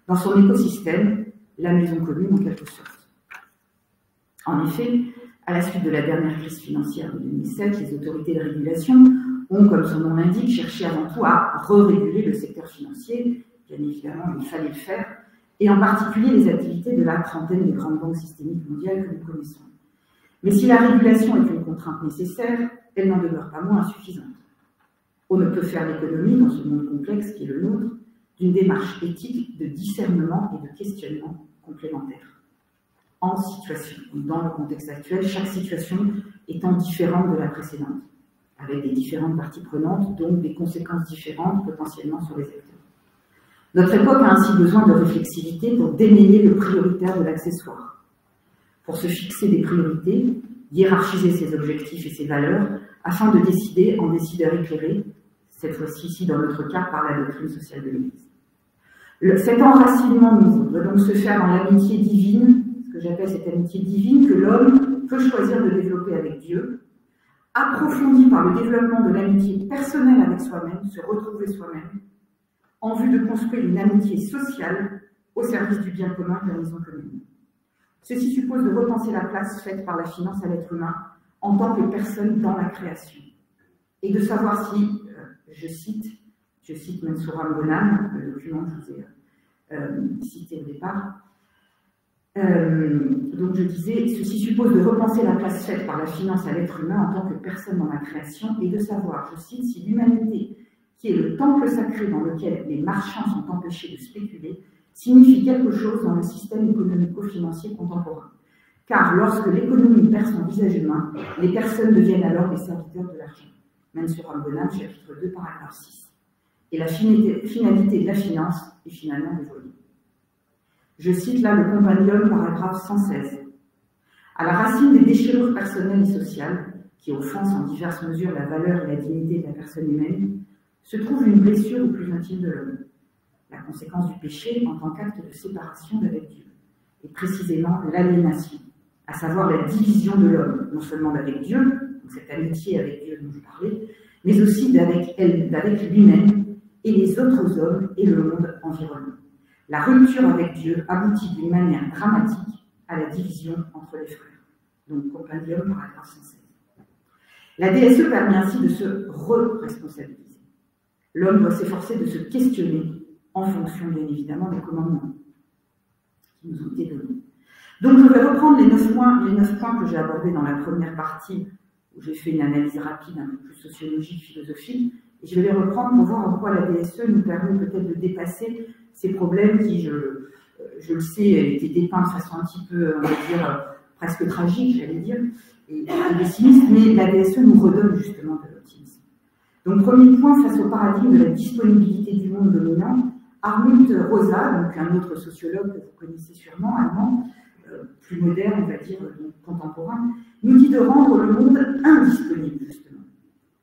dans son écosystème, la maison commune en quelque sorte. En effet, à la suite de la dernière crise financière de 2007, les autorités de régulation ont, comme son nom l'indique, cherché avant tout à re-réguler le secteur financier. Bien évidemment, il fallait le faire, et en particulier les activités de la trentaine de grandes banques systémiques mondiales que nous connaissons. Mais si la régulation est une contrainte nécessaire, elle n'en demeure pas moins insuffisante. On ne peut faire l'économie, dans ce monde complexe qui est le nôtre, d'une démarche éthique de discernement et de questionnement complémentaires. En situation, dans le contexte actuel, chaque situation étant différente de la précédente, avec des différentes parties prenantes, donc des conséquences différentes potentiellement sur les acteurs. Notre époque a ainsi besoin de réflexivité pour démêler le prioritaire de l'accessoire, pour se fixer des priorités, hiérarchiser ses objectifs et ses valeurs, afin de décider en décideur éclairé, cette fois-ci ici dans notre cas par la doctrine sociale de l'Église. Cet enracinement nouveau doit donc se faire dans l'amitié divine, ce que j'appelle cette amitié divine que l'homme peut choisir de développer avec Dieu, approfondie par le développement de l'amitié personnelle avec soi-même, se retrouver soi-même, en vue de construire une amitié sociale au service du bien commun de la maison commune. Ceci suppose de repenser la place faite par la finance à l'être humain en tant que personne dans la création, et de savoir si, je cite Mansour Al-Ghanam, le document que je vous ai cité au départ, Donc je disais, ceci suppose de repenser la place faite par la finance à l'être humain en tant que personne dans la création et de savoir, je cite, si l'humanité, qui est le temple sacré dans lequel les marchands sont empêchés de spéculer, signifie quelque chose dans le système économico-financier contemporain. Car lorsque l'économie perd son visage humain, les personnes deviennent alors les serviteurs de l'argent. Mansour Al-Bonham, chapitre 2, paragraphe 6. Et la finalité de la finance est finalement dévoilée. Je cite là le Compendium, paragraphe 116. À la racine des déchirures personnelles et sociales, qui offensent en diverses mesures la valeur et la dignité de la personne humaine, se trouve une blessure au plus intime de l'homme, la conséquence du péché en tant qu'acte de séparation d'avec Dieu, et précisément l'aliénation, à savoir la division de l'homme, non seulement d'avec Dieu, donc cette amitié avec Dieu dont je parlais, mais aussi d'avec lui-même et les autres hommes et le monde environnant. La rupture avec Dieu aboutit d'une manière dramatique à la division entre les frères. Donc, Compendium, paragraphe 116. La DSE permet ainsi de se re-responsabiliser. L'homme doit s'efforcer de se questionner en fonction, bien évidemment, des commandements qui nous ont été donnés. Donc, je vais reprendre les 9 points que j'ai abordés dans la première partie, où j'ai fait une analyse rapide, un peu plus sociologique, philosophique, et je vais les reprendre pour voir en quoi la DSE nous permet peut-être de dépasser ces problèmes qui, je le sais, étaient dépeints de façon un petit peu, on va dire, presque tragique, j'allais dire, et pessimiste, mais la DSE nous redonne justement de l'optimisme. Donc, premier point, face au paradigme de la disponibilité du monde dominant, Armut Rosa, donc un autre sociologue que vous connaissez sûrement, allemand, plus moderne, on va dire, contemporain, nous dit de rendre le monde indisponible, justement,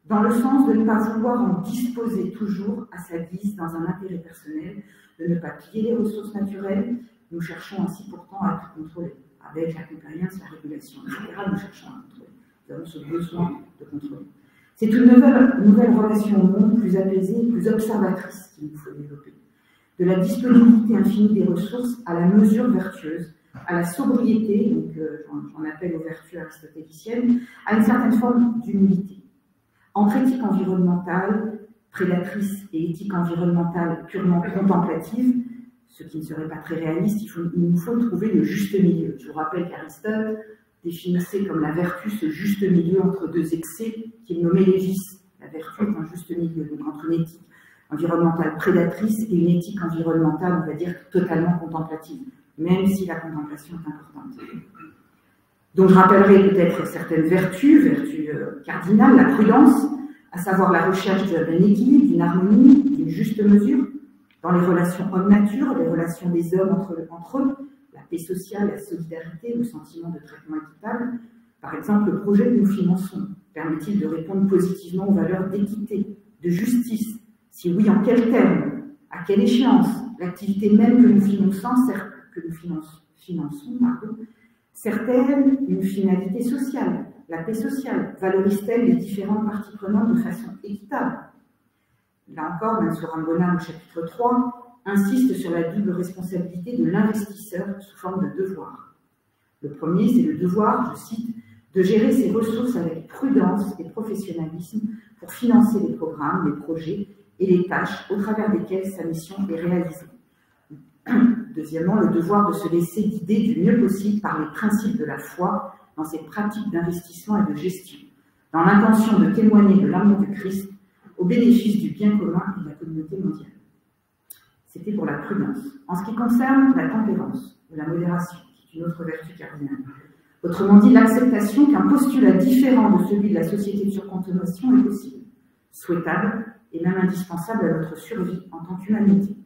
dans le sens de ne pas vouloir en disposer toujours à sa guise dans un intérêt personnel, de ne pas piller les ressources naturelles. Nous cherchons ainsi pourtant à tout contrôler. Avec la compliance, la régulation, etc., nous cherchons à contrôler. Nous avons ce besoin de contrôler. C'est une nouvelle relation au monde, plus apaisée, plus observatrice qu'il nous faut développer. De la disponibilité infinie des ressources à la mesure vertueuse, à la sobriété, donc j'en appelle aux vertus aristotéliciennes, à une certaine forme d'humilité. Entre éthique environnementale, prédatrice et éthique environnementale purement contemplative, ce qui ne serait pas très réaliste, il nous faut trouver le juste milieu. Je vous rappelle qu'Aristote définissait comme la vertu ce juste milieu entre deux excès qu'il nommait les vices. La vertu est un juste milieu, donc entre une éthique environnementale prédatrice et une éthique environnementale, on va dire, totalement contemplative, même si la contemplation est importante. Donc je rappellerai peut-être certaines vertus cardinales, la prudence, à savoir la recherche d'un équilibre, d'une harmonie, d'une juste mesure, dans les relations homme-nature, les relations des hommes entre eux, la paix sociale, la solidarité, le sentiment de traitement équitable. Par exemple, le projet que nous finançons permet-il de répondre positivement aux valeurs d'équité, de justice? Si oui, en quels termes? À quelle échéance? L'activité même que nous finançons, sert-elle une finalité sociale? La paix sociale valorise-t-elle les différentes parties prenantes de façon équitable? Là encore, Mansour Al-Bonham, au chapitre 3, insiste sur la double responsabilité de l'investisseur sous forme de devoir. Le premier, c'est le devoir, je cite, de gérer ses ressources avec prudence et professionnalisme pour financer les programmes, les projets et les tâches au travers desquelles sa mission est réalisée. Deuxièmement, le devoir de se laisser guider du mieux possible par les principes de la foi dans ses pratiques d'investissement et de gestion, dans l'intention de témoigner de l'amour du Christ au bénéfice du bien commun et de la communauté mondiale. C'était pour la prudence. En ce qui concerne la tempérance ou la modération, qui est une autre vertu cardinale, autrement dit l'acceptation qu'un postulat différent de celui de la société de surconsommation est possible, souhaitable et même indispensable à notre survie en tant qu'humanité.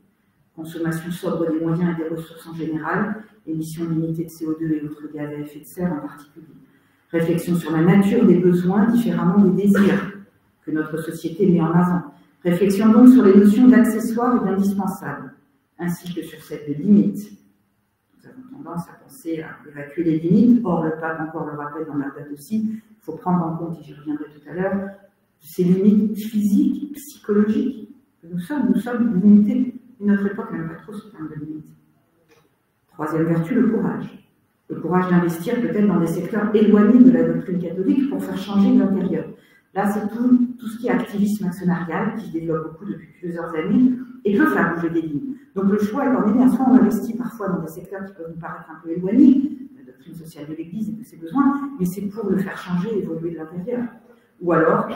Consommation sobre des moyens et des ressources en général, émissions limitées de CO2 et autres gaz à effet de serre en particulier. Réflexion sur la nature des besoins différemment des désirs que notre société met en avant. Réflexion donc sur les notions d'accessoires et d'indispensables, ainsi que sur celles de limites. Nous avons tendance à penser à évacuer les limites, or le pape encore le rappelle dans la date aussi, il faut prendre en compte, et j'y reviendrai tout à l'heure, ces limites physiques, psychologiques que nous sommes limités. Notre époque n'aime pas trop ce terme de limite. Troisième vertu, le courage. Le courage d'investir peut-être dans des secteurs éloignés de la doctrine catholique pour faire changer de l'intérieur. Là, c'est tout ce qui est activisme actionnarial qui se développe beaucoup depuis plusieurs années et peut faire bouger des lignes. Donc le choix est en ligne, soit on investit parfois dans des secteurs qui peuvent nous paraître un peu éloignés, la doctrine sociale de l'Église et de ses besoins, mais c'est pour le faire changer et évoluer de l'intérieur. Ou alors,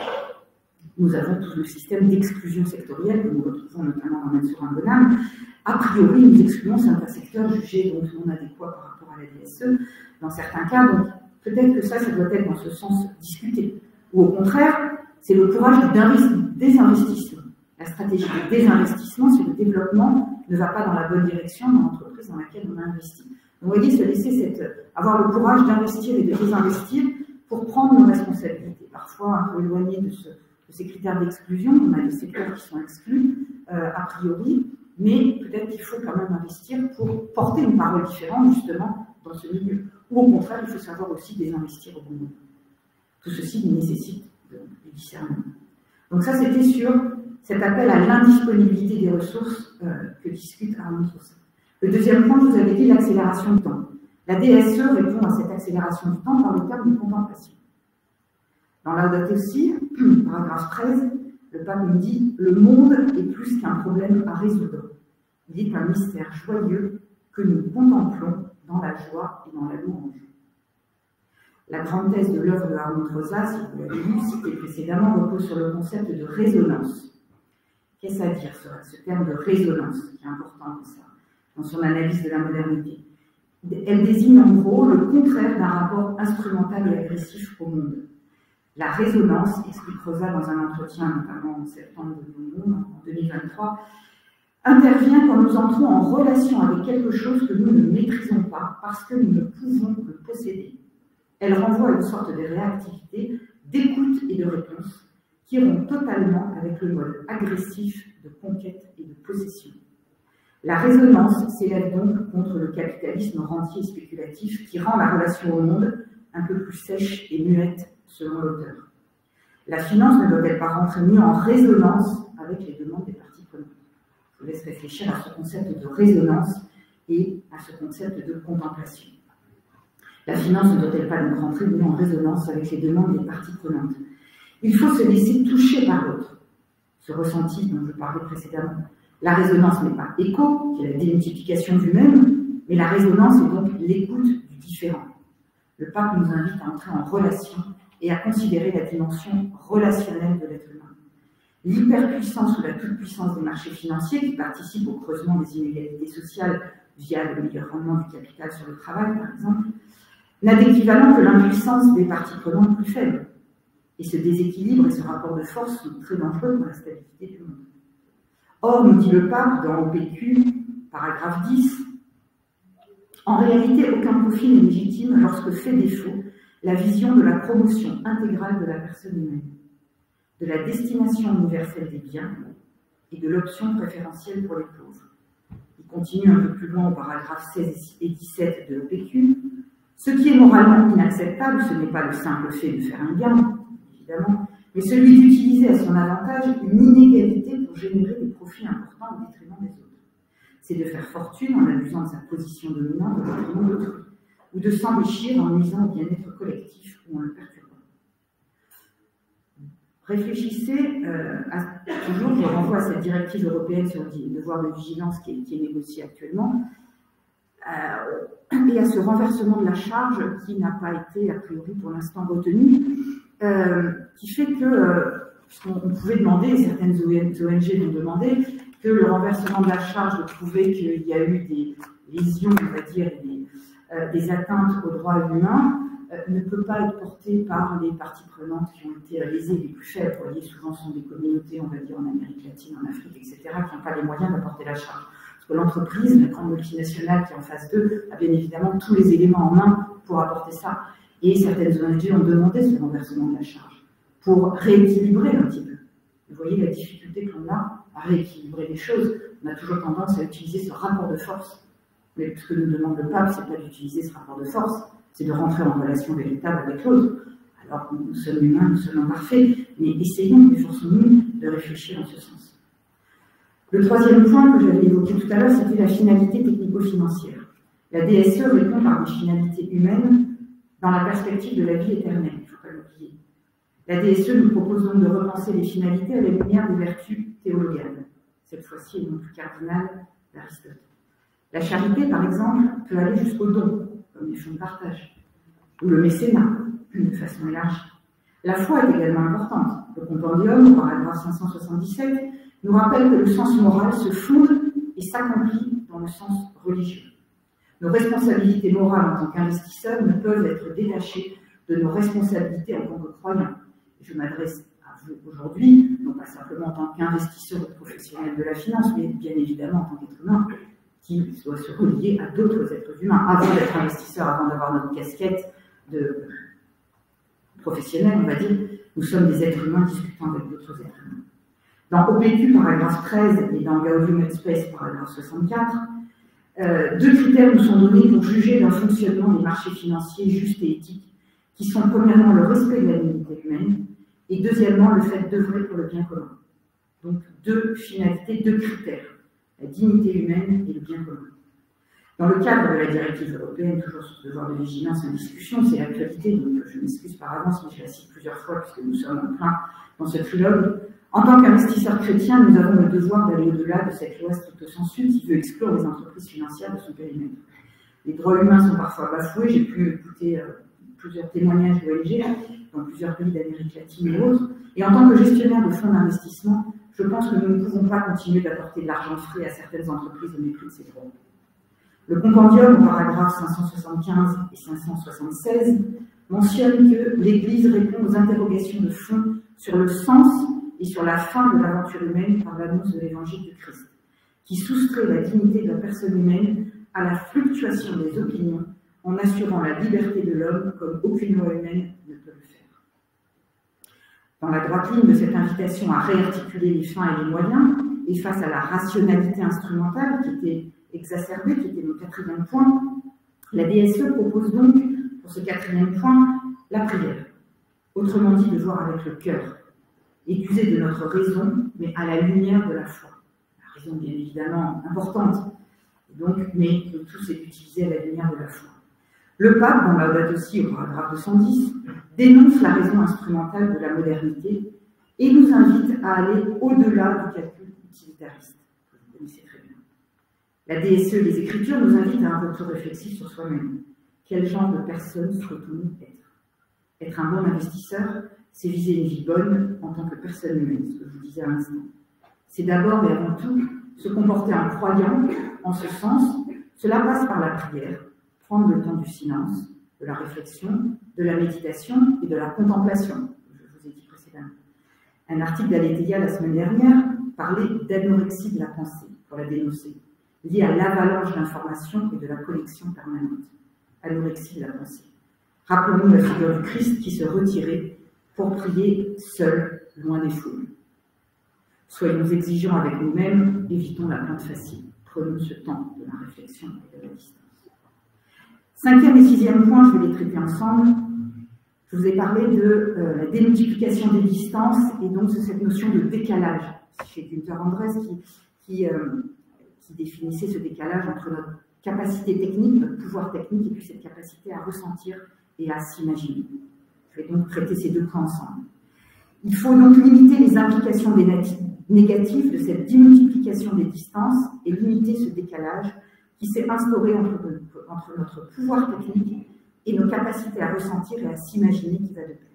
nous avons tout le système d'exclusion sectorielle que nous retrouvons notamment dans Maître sur un Bonhomme. A priori, nous excluons certains secteurs jugés donc non adéquats par rapport à la DSE. Dans certains cas, donc peut-être que ça doit être dans ce sens discuté. Ou au contraire, c'est le courage du désinvestissement. La stratégie de désinvestissement, c'est le développement ne va pas dans la bonne direction dans l'entreprise dans laquelle on a investi. Donc, vous voyez, se laisser avoir le courage d'investir et de désinvestir pour prendre nos responsabilités, parfois un peu éloignées de ces critères d'exclusion. On a des secteurs qui sont exclus, a priori, mais peut-être qu'il faut quand même investir pour porter une parole différente, justement, dans ce milieu. Ou au contraire, il faut savoir aussi désinvestir au bon moment. Tout ceci nécessite du discernement. Donc ça, c'était sur cet appel à l'indisponibilité des ressources que discute Armand Troussin. Le deuxième point, je vous avais dit l'accélération du temps. La DSE répond à cette accélération du temps par le terme de contemplation. Dans Laudato Si, paragraphe 13, le pape nous dit « Le monde est plus qu'un problème à résoudre. Il est un mystère joyeux que nous contemplons dans la joie et dans la louange. » La grande thèse de l'œuvre de Armand Troussin, si vous l'avez lu, cité précédemment, repose sur le concept de résonance. Qu'est-ce à dire ce terme de résonance, qui est important dans son analyse de la modernité? Elle désigne en gros le contraire d'un rapport instrumental et agressif au monde. La résonance, explique Rosa dans un entretien, notamment en septembre en 2023, intervient quand nous entrons en relation avec quelque chose que nous ne maîtrisons pas parce que nous ne pouvons le posséder. Elle renvoie à une sorte de réactivité, d'écoute et de réponse qui rompt totalement avec le mode agressif de conquête et de possession. La résonance s'élève donc contre le capitalisme rentier et spéculatif qui rend la relation au monde un peu plus sèche et muette, selon l'auteur. La finance ne doit-elle pas rentrer mieux en résonance avec les demandes des parties prenantes? Je vous laisse réfléchir à ce concept de résonance et à ce concept de contemplation. La finance ne doit-elle pas donc rentrer mieux en résonance avec les demandes des parties prenantes? Il faut se laisser toucher par l'autre, ce ressenti dont je parlais précédemment. La résonance n'est pas écho, qui est la démultiplication du même, mais la résonance est donc l'écoute du différent. Le pape nous invite à entrer en relation et à considérer la dimension relationnelle de l'être humain. L'hyperpuissance ou la toute-puissance des marchés financiers, qui participent au creusement des inégalités sociales via le meilleur rendement du capital sur le travail, par exemple, n'a d'équivalent que l'impuissance des parties prenantes plus faibles. Et ce déséquilibre et ce rapport de force sont très dangereux pour la stabilité du monde. Or, nous dit le pape dans OPQ, paragraphe 10, en réalité, aucun profit n'est légitime lorsque fait défaut la vision de la promotion intégrale de la personne humaine, de la destination universelle des biens et de l'option préférentielle pour les pauvres. Il continue un peu plus loin au paragraphe 16 et 17 de l'OPQ. Ce qui est moralement inacceptable, ce n'est pas le simple fait de faire un gain, évidemment, mais celui d'utiliser à son avantage une inégalité pour générer des profits importants au détriment des autres. C'est de faire fortune en abusant de sa position dominante au détriment d'autrui, ou de s'enrichir en nuisant au bien-être collectif ou en le perturbant. Réfléchissez, toujours, je renvoie à cette directive européenne sur le devoir de vigilance qui est négociée actuellement, et à ce renversement de la charge qui n'a pas été, a priori, pour l'instant retenu, qui fait que, puisqu'on pouvait demander, certaines ONG l'ont demandé, que le renversement de la charge de prouver qu'il y a eu des lésions, on va dire, des atteintes aux droits humains, ne peut pas être porté par les parties prenantes qui ont été lésées les plus faibles. Vous voyez, souvent ce sont des communautés, on va dire, en Amérique latine, en Afrique, etc., qui n'ont pas les moyens d'apporter la charge. Parce que l'entreprise, la grande multinationale qui est en face d'eux, a bien évidemment tous les éléments en main pour apporter ça. Et certaines ONG ont demandé ce renversement de la charge pour rééquilibrer un petit peu. Vous voyez la difficulté qu'on a à rééquilibrer les choses. On a toujours tendance à utiliser ce rapport de force. Mais ce que nous demande le pape, c'est pas d'utiliser ce rapport de force, c'est de rentrer en relation véritable avec l'autre. Alors nous sommes humains, nous sommes imparfaits, mais essayons, efforçons-nous de réfléchir en ce sens. Le troisième point que j'avais évoqué tout à l'heure, c'était la finalité technico-financière. La DSE répond par des finalités humaines dans la perspective de la vie éternelle, il ne faut pas l'oublier. La DSE nous propose donc de repenser les finalités à la lumière des vertus théologales. Cette fois-ci, elles non plus cardinales, d'Aristote. La charité, par exemple, peut aller jusqu'au don, comme les fonds de partage, ou le mécénat, de façon élargie. La foi est également importante. Le compendium, au paragraphe 577, nous rappelle que le sens moral se fonde et s'accomplit dans le sens religieux. Nos responsabilités morales en tant qu'investisseurs ne peuvent être détachées de nos responsabilités en tant que croyants. Je m'adresse à vous aujourd'hui, non pas simplement en tant qu'investisseur ou professionnel de la finance, mais bien évidemment en tant qu'être humain, qui doit se relier à d'autres êtres humains. Avant d'être investisseur, avant d'avoir notre casquette de professionnel, on va dire, nous sommes des êtres humains discutant avec d'autres êtres humains. Dans OPQ, paragraphe 13, et dans Gaudium et Spes, paragraphe 64, deux critères nous sont donnés pour juger d'un fonctionnement des marchés financiers justes et éthiques, qui sont premièrement le respect de la dignité humaine, et deuxièmement le fait d'œuvrer pour le bien commun. Donc deux finalités, deux critères, la dignité humaine et le bien commun. Dans le cadre de la directive européenne, toujours sur le devoir de vigilance en discussion, c'est l'actualité, donc je m'excuse par avance, mais je la cite plusieurs fois puisque nous sommes en plein dans ce trilogue. En tant qu'investisseurs chrétiens, nous avons le devoir d'aller au-delà de cette loi stricto sensu qui veut exclure les entreprises financières de son périmètre. Les droits humains sont parfois bafoués, j'ai pu écouter plusieurs témoignages d'ONG dans plusieurs pays d'Amérique latine et autres, et en tant que gestionnaire de fonds d'investissement, je pense que nous ne pouvons pas continuer d'apporter de l'argent frais à certaines entreprises au mépris de ces droits. Le compendium, au paragraphe 575 et 576, mentionne que l'Église répond aux interrogations de fond sur le sens et sur la fin de l'aventure humaine par l'annonce de l'évangile du Christ, qui soustrait la dignité de la personne humaine à la fluctuation des opinions en assurant la liberté de l'homme comme aucune loi humaine ne peut le faire. Dans la droite ligne de cette invitation à réarticuler les fins et les moyens, et face à la rationalité instrumentale qui était exacerbée, qui était le quatrième point, la DSE propose donc, pour ce quatrième point, la prière. Autrement dit, de voir avec le cœur, et d'user de notre raison, mais à la lumière de la foi. La raison, bien évidemment, importante, donc, mais le tout, c'est d'utiliser à la lumière de la foi. Le pape, dans Laudato Si, au paragraphe 210, dénonce la raison instrumentale de la modernité et nous invite à aller au-delà du calcul utilitariste. Vous connaissez très bien. La DSE et les Écritures nous invitent à un retour réflexif sur soi-même. Quel genre de personne souhaitons-nous être? Être un bon investisseur, c'est viser une vie bonne en tant que personne humaine, ce que je vous disais à l'instant. C'est d'abord et avant tout se comporter en croyant. En ce sens, cela passe par la prière, prendre le temps du silence, de la réflexion, de la méditation et de la contemplation. Je vous ai dit précédemment. Un article d'Aletheia la semaine dernière parlait d'anorexie de la pensée, pour la dénoncer, liée à l'avalanche d'informations et de la connexion permanente. Anorexie de la pensée. Rappelons-nous la figure du Christ qui se retirait pour prier seul, loin des foules. Soyons exigeants avec nous-mêmes, évitons la plainte facile. Prenons ce temps de la réflexion et de la distance. Cinquième et sixième point, je vais les traiter ensemble. Je vous ai parlé de la démultiplication des distances et donc de cette notion de décalage. C'est Günther Andrés qui définissait ce décalage entre notre capacité technique, notre pouvoir technique, et puis cette capacité à ressentir et à s'imaginer. Je vais donc traiter ces deux points ensemble. Il faut donc limiter les implications négatives de cette démultiplication des distances et limiter ce décalage qui s'est instauré entre notre pouvoir technique et nos capacités à ressentir et à s'imaginer qui va de pair.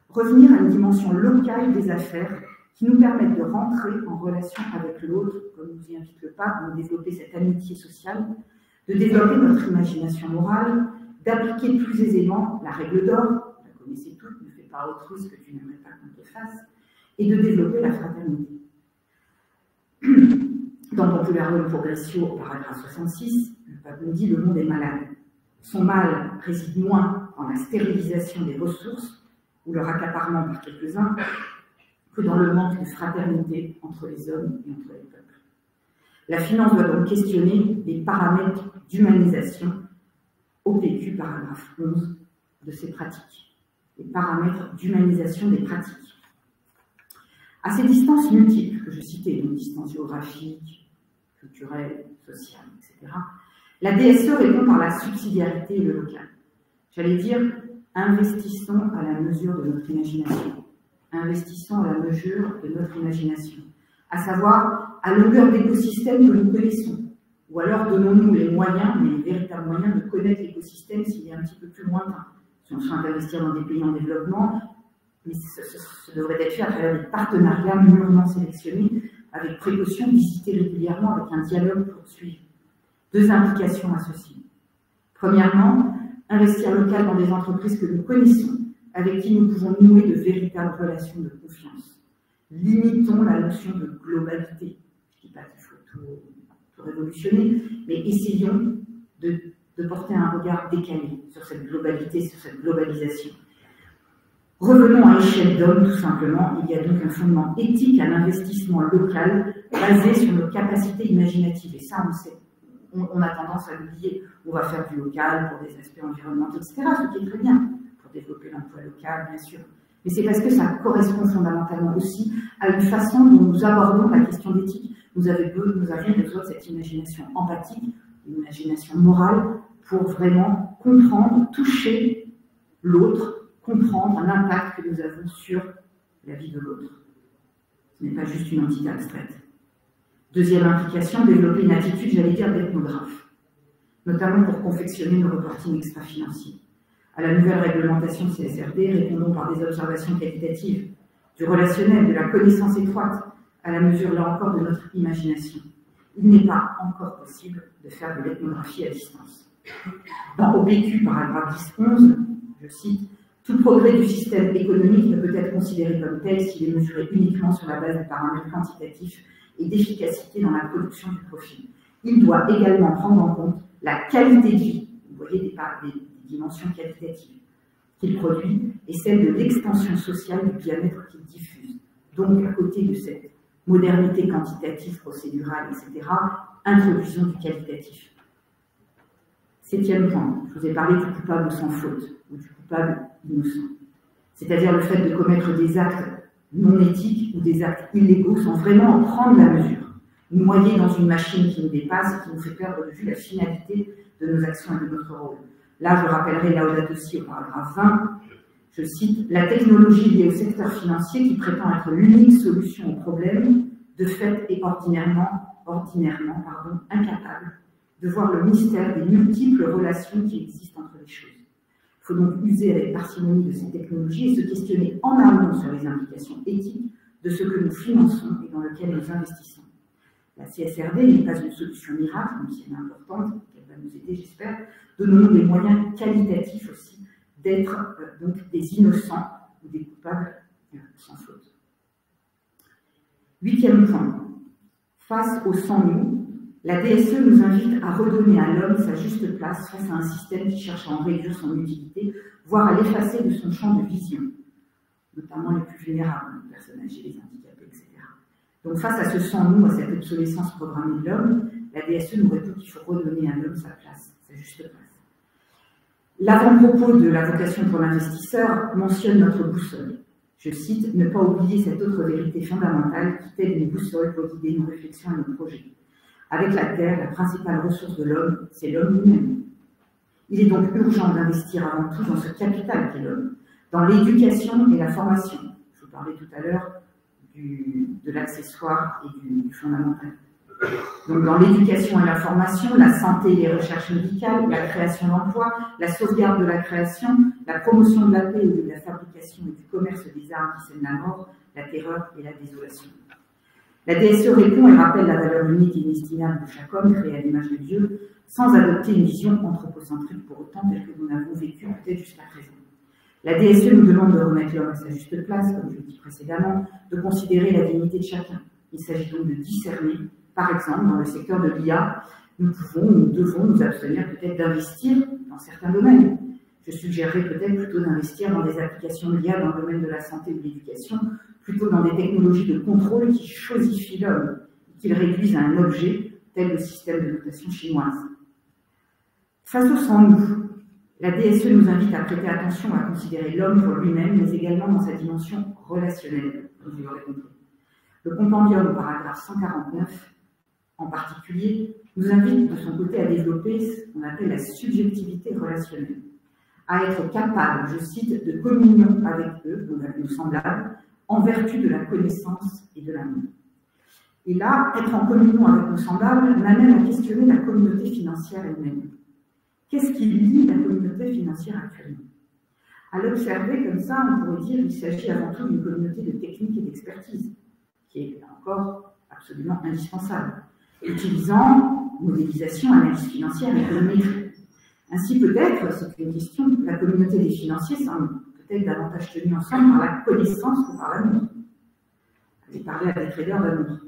Revenir à une dimension locale des affaires qui nous permettent de rentrer en relation avec l'autre, comme nous y invite le pape, de développer cette amitié sociale, de développer notre imagination morale, d'appliquer plus aisément la règle d'or, vous la connaissez toutes, ne fais pas autrui ce que tu n'aimerais pas qu'on te fasse, et de développer la fraternité. Dans Popularum Progressio, paragraphe 66, le pape nous dit « Le monde est malade. Son mal réside moins en la stérilisation des ressources ou leur accaparement par quelques-uns que dans le manque de fraternité entre les hommes et entre les peuples. La finance doit donc questionner les paramètres d'humanisation au PQ, paragraphe 11, de ces pratiques. Les paramètres d'humanisation des pratiques. À ces distances multiples que je citais, donc distances géographiques, culturelles, sociales, etc., la DSE répond par la subsidiarité et le local. J'allais dire, investissons à la mesure de notre imagination. Investissons à la mesure de notre imagination. À savoir, à longueur d'écosystème que nous connaissons. Ou alors donnons-nous les moyens, mais les véritables moyens de connaître l'écosystème s'il est un petit peu plus lointain. Si on souhaite investir dans des pays en développement, mais ce devrait être fait à travers des partenariats mûrement sélectionnés, avec précaution, visités régulièrement, avec un dialogue poursuivi. 2 implications associées. Premièrement, investir local dans des entreprises que nous connaissons, avec qui nous pouvons nouer de véritables relations de confiance. Limitons la notion de globalité. Je ne dis pas qu'il faut tout révolutionner, mais essayons de porter un regard décalé sur cette globalité, sur cette globalisation. Revenons à l'échelle d'hommes, tout simplement. Il y a donc un fondement éthique à l'investissement local basé sur nos capacités imaginatives. Et ça, on le sait. On a tendance à l'oublier. On va faire du local pour des aspects environnementaux, etc., ce qui est très bien, pour développer l'emploi local, bien sûr. Mais c'est parce que ça correspond fondamentalement aussi à une façon dont nous abordons la question d'éthique. Nous avions besoin de cette imagination empathique, une imagination morale, pour vraiment comprendre, toucher l'autre, comprendre l'impact que nous avons sur la vie de l'autre. Ce n'est pas juste une entité abstraite. Deuxième implication, développer une attitude, j'allais dire, d'ethnographe, notamment pour confectionner nos reportings extra-financiers. À la nouvelle réglementation CSRD, répondons par des observations qualitatives, du relationnel, de la connaissance étroite, à la mesure, là encore, de notre imagination. Il n'est pas encore possible de faire de l'ethnographie à distance. Dans OPQ, paragraphe 10-11, je cite, « Tout progrès du système économique ne peut être considéré comme tel s'il est mesuré uniquement sur la base de paramètres quantitatifs et d'efficacité dans la production du profit. Il doit également prendre en compte la qualité de vie, vous voyez des dimensions qualitatives qu'il produit, et celle de l'extension sociale du bien-être qu'il diffuse. Donc, à côté de cette modernité quantitative, procédurale, etc., introduisons du qualitatif. 7e point, je vous ai parlé du coupable sans faute, ou du coupable innocent. C'est-à-dire le fait de commettre des actes non éthiques ou des actes illégaux sans vraiment en prendre la mesure. Nous noyer dans une machine qui nous dépasse et qui nous fait perdre de vue la finalité de nos actions et de notre rôle. Là, je rappellerai Laudato Si au paragraphe 20, je cite, « La technologie liée au secteur financier qui prétend être l'unique solution au problème, de fait est ordinairement incapable de voir le mystère des multiples relations qui existent entre les choses. Il faut donc user avec parcimonie de ces technologies et se questionner en amont sur les implications éthiques de ce que nous finançons et dans lequel nous investissons. La CSRD n'est pas une solution miracle, même si elle est importante, qu'elle va nous aider, j'espère. Donnons-nous les moyens qualitatifs aussi d'être donc des innocents ou des coupables sans faute. 8e point. Face au sans-nous, la DSE nous invite à redonner à l'homme sa juste place face à un système qui cherche à en réduire son utilité, voire à l'effacer de son champ de vision, notamment les plus vulnérables, les personnes âgées, les handicapés, etc. Donc face à ce sans-nous, à cette obsolescence programmée de l'homme, la DSE nous répond qu'il faut redonner à l'homme sa place, sa juste place. L'avant-propos de la vocation pour l'investisseur mentionne notre boussole. Je cite, « Ne pas oublier cette autre vérité fondamentale qui telle une boussole pour guider nos réflexions et nos projets. Avec la Terre, la principale ressource de l'homme, c'est l'homme lui-même. Il est donc urgent d'investir avant tout dans ce capital qu'est l'homme, dans l'éducation et la formation. » Je vous parlais tout à l'heure de l'accessoire et du fondamental. Donc dans l'éducation et la formation, la santé et les recherches médicales, la création d'emplois, la sauvegarde de la création, la promotion de la paix et de la fabrication et du commerce des armes qui sèment la mort, la terreur et la désolation. La DSE répond et rappelle la valeur unique et inestimable de chaque homme créé à l'image de Dieu, sans adopter une vision anthropocentrique pour autant telle que nous l'avons vécue peut-être jusqu'à présent. La DSE nous demande de remettre l'homme à sa juste place, comme je l'ai dit précédemment, de considérer la dignité de chacun. Il s'agit donc de discerner. Par exemple, dans le secteur de l'IA, nous devons nous abstenir peut-être d'investir dans certains domaines. Je suggérerais peut-être plutôt d'investir dans des applications de l'IA dans le domaine de la santé ou de l'éducation, plutôt dans des technologies de contrôle qui chosifient l'homme, qui le réduisent à un objet, tel le système de notation chinoise. Face au sans-nous, la DSE nous invite à prêter attention à considérer l'homme pour lui-même, mais également dans sa dimension relationnelle, comme vous l'aurez compris. Le compendium au paragraphe 149, en particulier, nous invite de son côté à développer ce qu'on appelle la subjectivité relationnelle, à être capable, je cite, de communion avec eux, donc avec nos semblables, en vertu de la connaissance et de l'amour. Et là, être en communion avec nos semblables m'amène à questionner la communauté financière elle-même. Qu'est-ce qui lie la communauté financière actuellement? À l'observer comme ça, on pourrait dire qu'il s'agit avant tout d'une communauté de technique et d'expertise, qui est encore absolument indispensable, utilisant modélisation, analyse financière et économétrie. Ainsi peut-être, c'est une question, la communauté des financiers semble peut-être davantage tenue ensemble par la connaissance que par l'amour. J'ai parlé à des traders d'amour.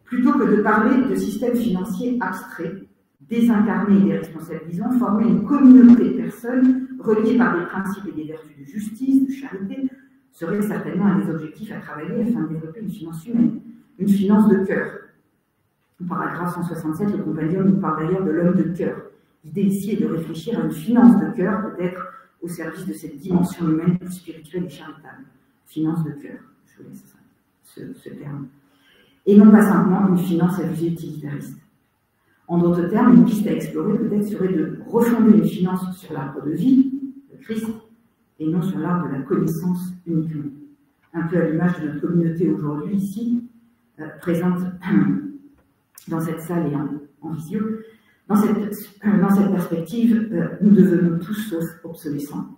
Plutôt que de parler de systèmes financiers abstraits, désincarnés et déresponsabilisants, former une communauté de personnes reliées par des principes et des vertus de justice, de charité, serait certainement un des objectifs à travailler afin de développer une finance humaine, une finance de cœur. Au paragraphe 167, le compendium nous parle d'ailleurs de l'homme de cœur. L'idée ici est de réfléchir à une finance de cœur, peut-être au service de cette dimension humaine plus spirituelle et charitable. Finance de cœur, je vous laisse ce terme. Et non pas simplement une finance à visée utilitariste. En d'autres termes, une piste à explorer peut-être serait de refonder une finance sur l'arbre de vie, le Christ, et non sur l'arbre de la connaissance uniquement. Un peu à l'image de notre communauté aujourd'hui ici, présente dans cette salle et en visio. Dans cette perspective, nous devenons tous sauf obsolescents.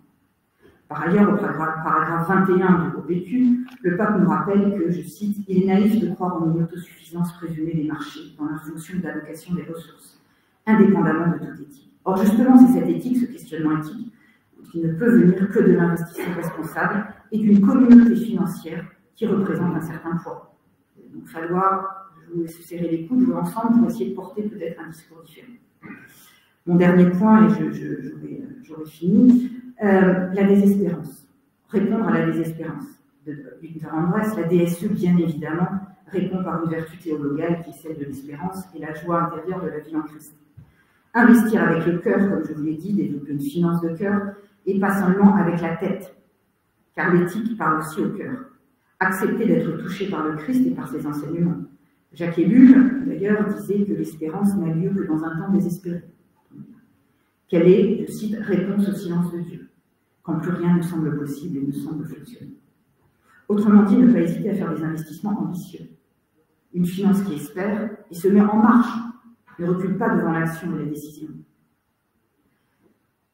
Par ailleurs, au paragraphe 21 du OPQ, le pape nous rappelle que, je cite, « Il est naïf de croire en une autosuffisance présumée des marchés dans la fonction de l'allocation des ressources, indépendamment de toute éthique. » Or, justement, c'est cette éthique, ce questionnement éthique, qui ne peut venir que de l'investissement responsable et d'une communauté financière qui représente un certain poids. Donc, il va falloir, je vous laisse serrer les coudes, jouer ensemble pour essayer de porter peut-être un discours différent. Mon dernier point, et j'aurai fini, la désespérance. Répondre à la désespérance. De Günther Anders, la DSE, bien évidemment, répond par une vertu théologale qui est celle de l'espérance et la joie intérieure de la vie en Christ. Investir avec le cœur, comme je vous l'ai dit, développer une finance de cœur, et pas seulement avec la tête, car l'éthique parle aussi au cœur. Accepter d'être touché par le Christ et par ses enseignements. Jacques Ellul, d'ailleurs, disait que l'espérance n'a lieu que dans un temps désespéré. Quelle est, je cite, réponse au silence de Dieu, quand plus rien ne semble possible et ne semble fonctionner. Autrement dit, ne pas hésiter à faire des investissements ambitieux. Une finance qui espère et se met en marche, ne recule pas devant l'action et la décision.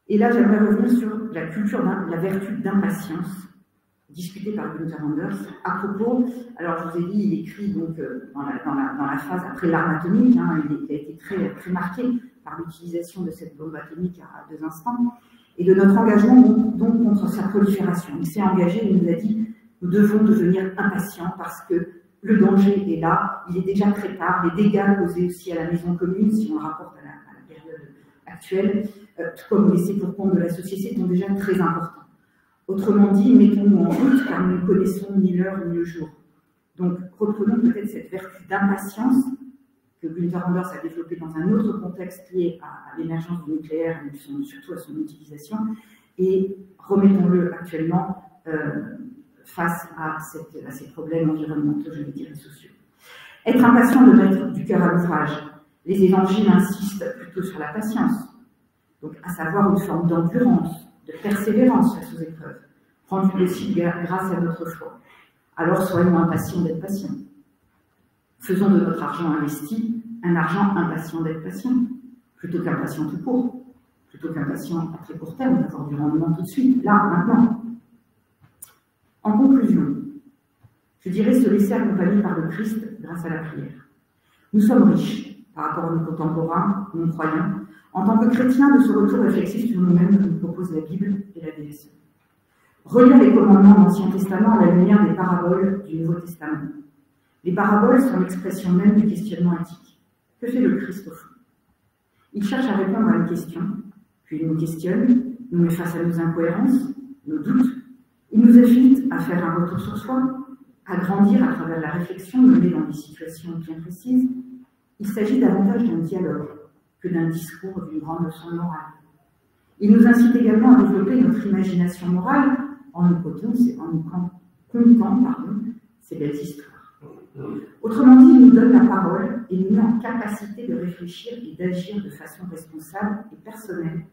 Et là, j'aimerais revenir sur la culture, la vertu d'impatience, discutée par Günther Anders, à propos, alors je vous ai dit, il écrit donc dans la phase après l'arme atomique, hein, il a été très marqué par l'utilisation de cette bombe atomique à 2 instants, et de notre engagement donc contre sa prolifération. Il s'est engagé, il nous a dit, nous devons devenir impatients parce que le danger est là, il est déjà très tard, les dégâts causés aussi à la maison commune, si on le rapporte à la période actuelle, tout comme laissés pour compte de la société, sont déjà très importants. Autrement dit, mettons-nous en route car nous ne connaissons ni l'heure ni le jour. Donc, reprenons peut-être cette vertu d'impatience que Günther Anders a développée dans un autre contexte lié à l'émergence du nucléaire, mais surtout à son utilisation, et remettons-le actuellement face à ces problèmes environnementaux, je vais dire, et sociaux. Être impatient de mettre du cœur à l'ouvrage. Les évangiles insistent plutôt sur la patience, donc à savoir une forme d'endurance, de persévérance face aux épreuves, rendue possible grâce à notre foi. Alors soyons impatients d'être patients. Faisons de notre argent investi un argent impatient d'être patient, plutôt qu'impatient tout court, plutôt qu'impatient à très court terme, d'avoir du rendement tout de suite, là, maintenant. En conclusion, je dirais se laisser accompagner par le Christ grâce à la prière. Nous sommes riches par rapport à nos contemporains, non croyants. En tant que chrétiens, de ce retour réflexif sur nous-mêmes nous propose la Bible et la DSE. Relire les commandements de l'Ancien Testament à la lumière des paraboles du Nouveau Testament. Les paraboles sont l'expression même du questionnement éthique. Que fait le Christ au fond? Il cherche à répondre à une question, puis il nous questionne, nous met face à nos incohérences, nos doutes. Il nous invite à faire un retour sur soi, à grandir à travers la réflexion menée dans des situations bien précises. Il s'agit davantage d'un dialogue que d'un discours ou d'une grande leçon morale. Il nous incite également à développer notre imagination morale en nous contant ces belles histoires. Autrement dit, il nous donne la parole et nous met en capacité de réfléchir et d'agir de façon responsable et personnelle,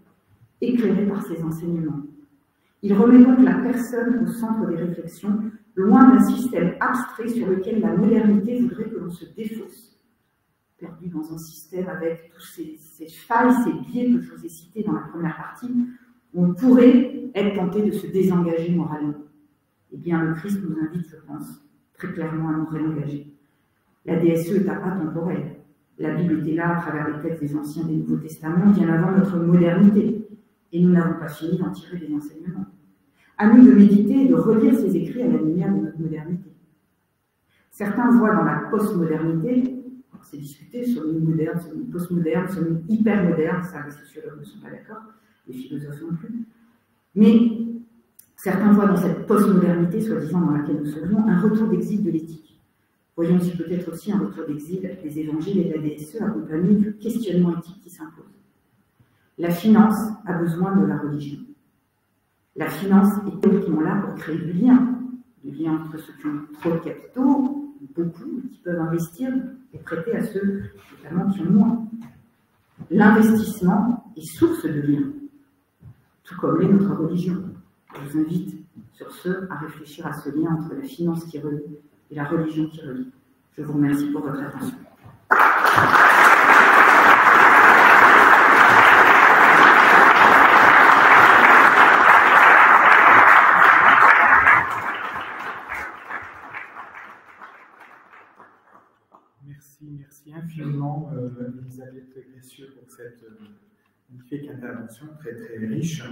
éclairée par ses enseignements. Il remet donc la personne au centre des réflexions loin d'un système abstrait sur lequel la modernité voudrait que l'on se défausse, perdu dans un système avec tous ces failles, ces biais que je vous ai cités dans la première partie, où on pourrait être tenté de se désengager moralement. Eh bien, le Christ nous invite, je pense, très clairement à nous réengager. La DSE est atemporelle. La Bible était là à travers les textes des Anciens et des Nouveaux Testaments, bien avant notre modernité, et nous n'avons pas fini d'en tirer des enseignements. À nous de méditer et de relire ces écrits à la lumière de notre modernité. Certains voient dans la postmodernité, c'est discuté, sommes-nous modernes, sommes-nous postmodernes, sommes-nous hypermodernes, ça les sociologues ne sont pas d'accord, les philosophes non plus. Mais certains voient dans cette postmodernité, soi-disant dans laquelle nous serions, un retour d'exil de l'éthique. Voyons si peut-être aussi un retour d'exil des évangiles et de la DSE accompagné du questionnement éthique qui s'impose. La finance a besoin de la religion. La finance est théoriquement là pour créer du lien entre ceux qui ont trop de capitaux, beaucoup, qui peuvent investir et prêter à ceux, notamment, qui ont moins. L'investissement est source de lien, tout comme l'est notre religion. Je vous invite sur ce à réfléchir à ce lien entre la finance qui relie et la religion qui relie. Je vous remercie pour votre attention. Merci infiniment, Elisabeth Gressieux, pour cette magnifique intervention, très très riche.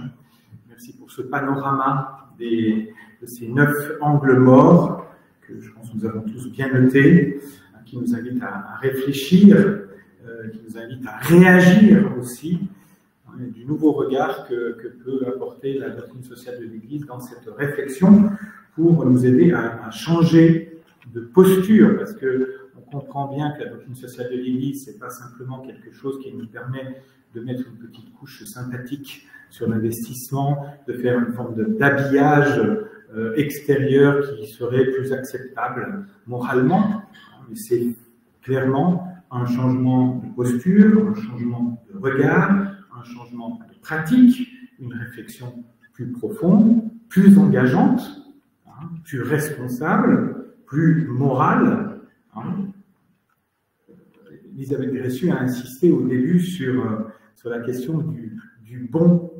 Merci pour ce panorama de ces 9 angles morts, que je pense que nous avons tous bien notés, qui nous invitent à réfléchir, qui nous invitent à réagir aussi, du nouveau regard que peut apporter la doctrine sociale de l'Église dans cette réflexion pour nous aider à changer de posture, parce que on comprend bien que la doctrine sociale de l'Église, ce n'est pas simplement quelque chose qui nous permet de mettre une petite couche sympathique sur l'investissement, de faire une forme d'habillage extérieur qui serait plus acceptable moralement, mais c'est clairement un changement de posture, un changement de regard, un changement de pratique, une réflexion plus profonde, plus engageante, plus responsable, plus morale. Elisabeth Gressieux a insisté au début sur la question du bon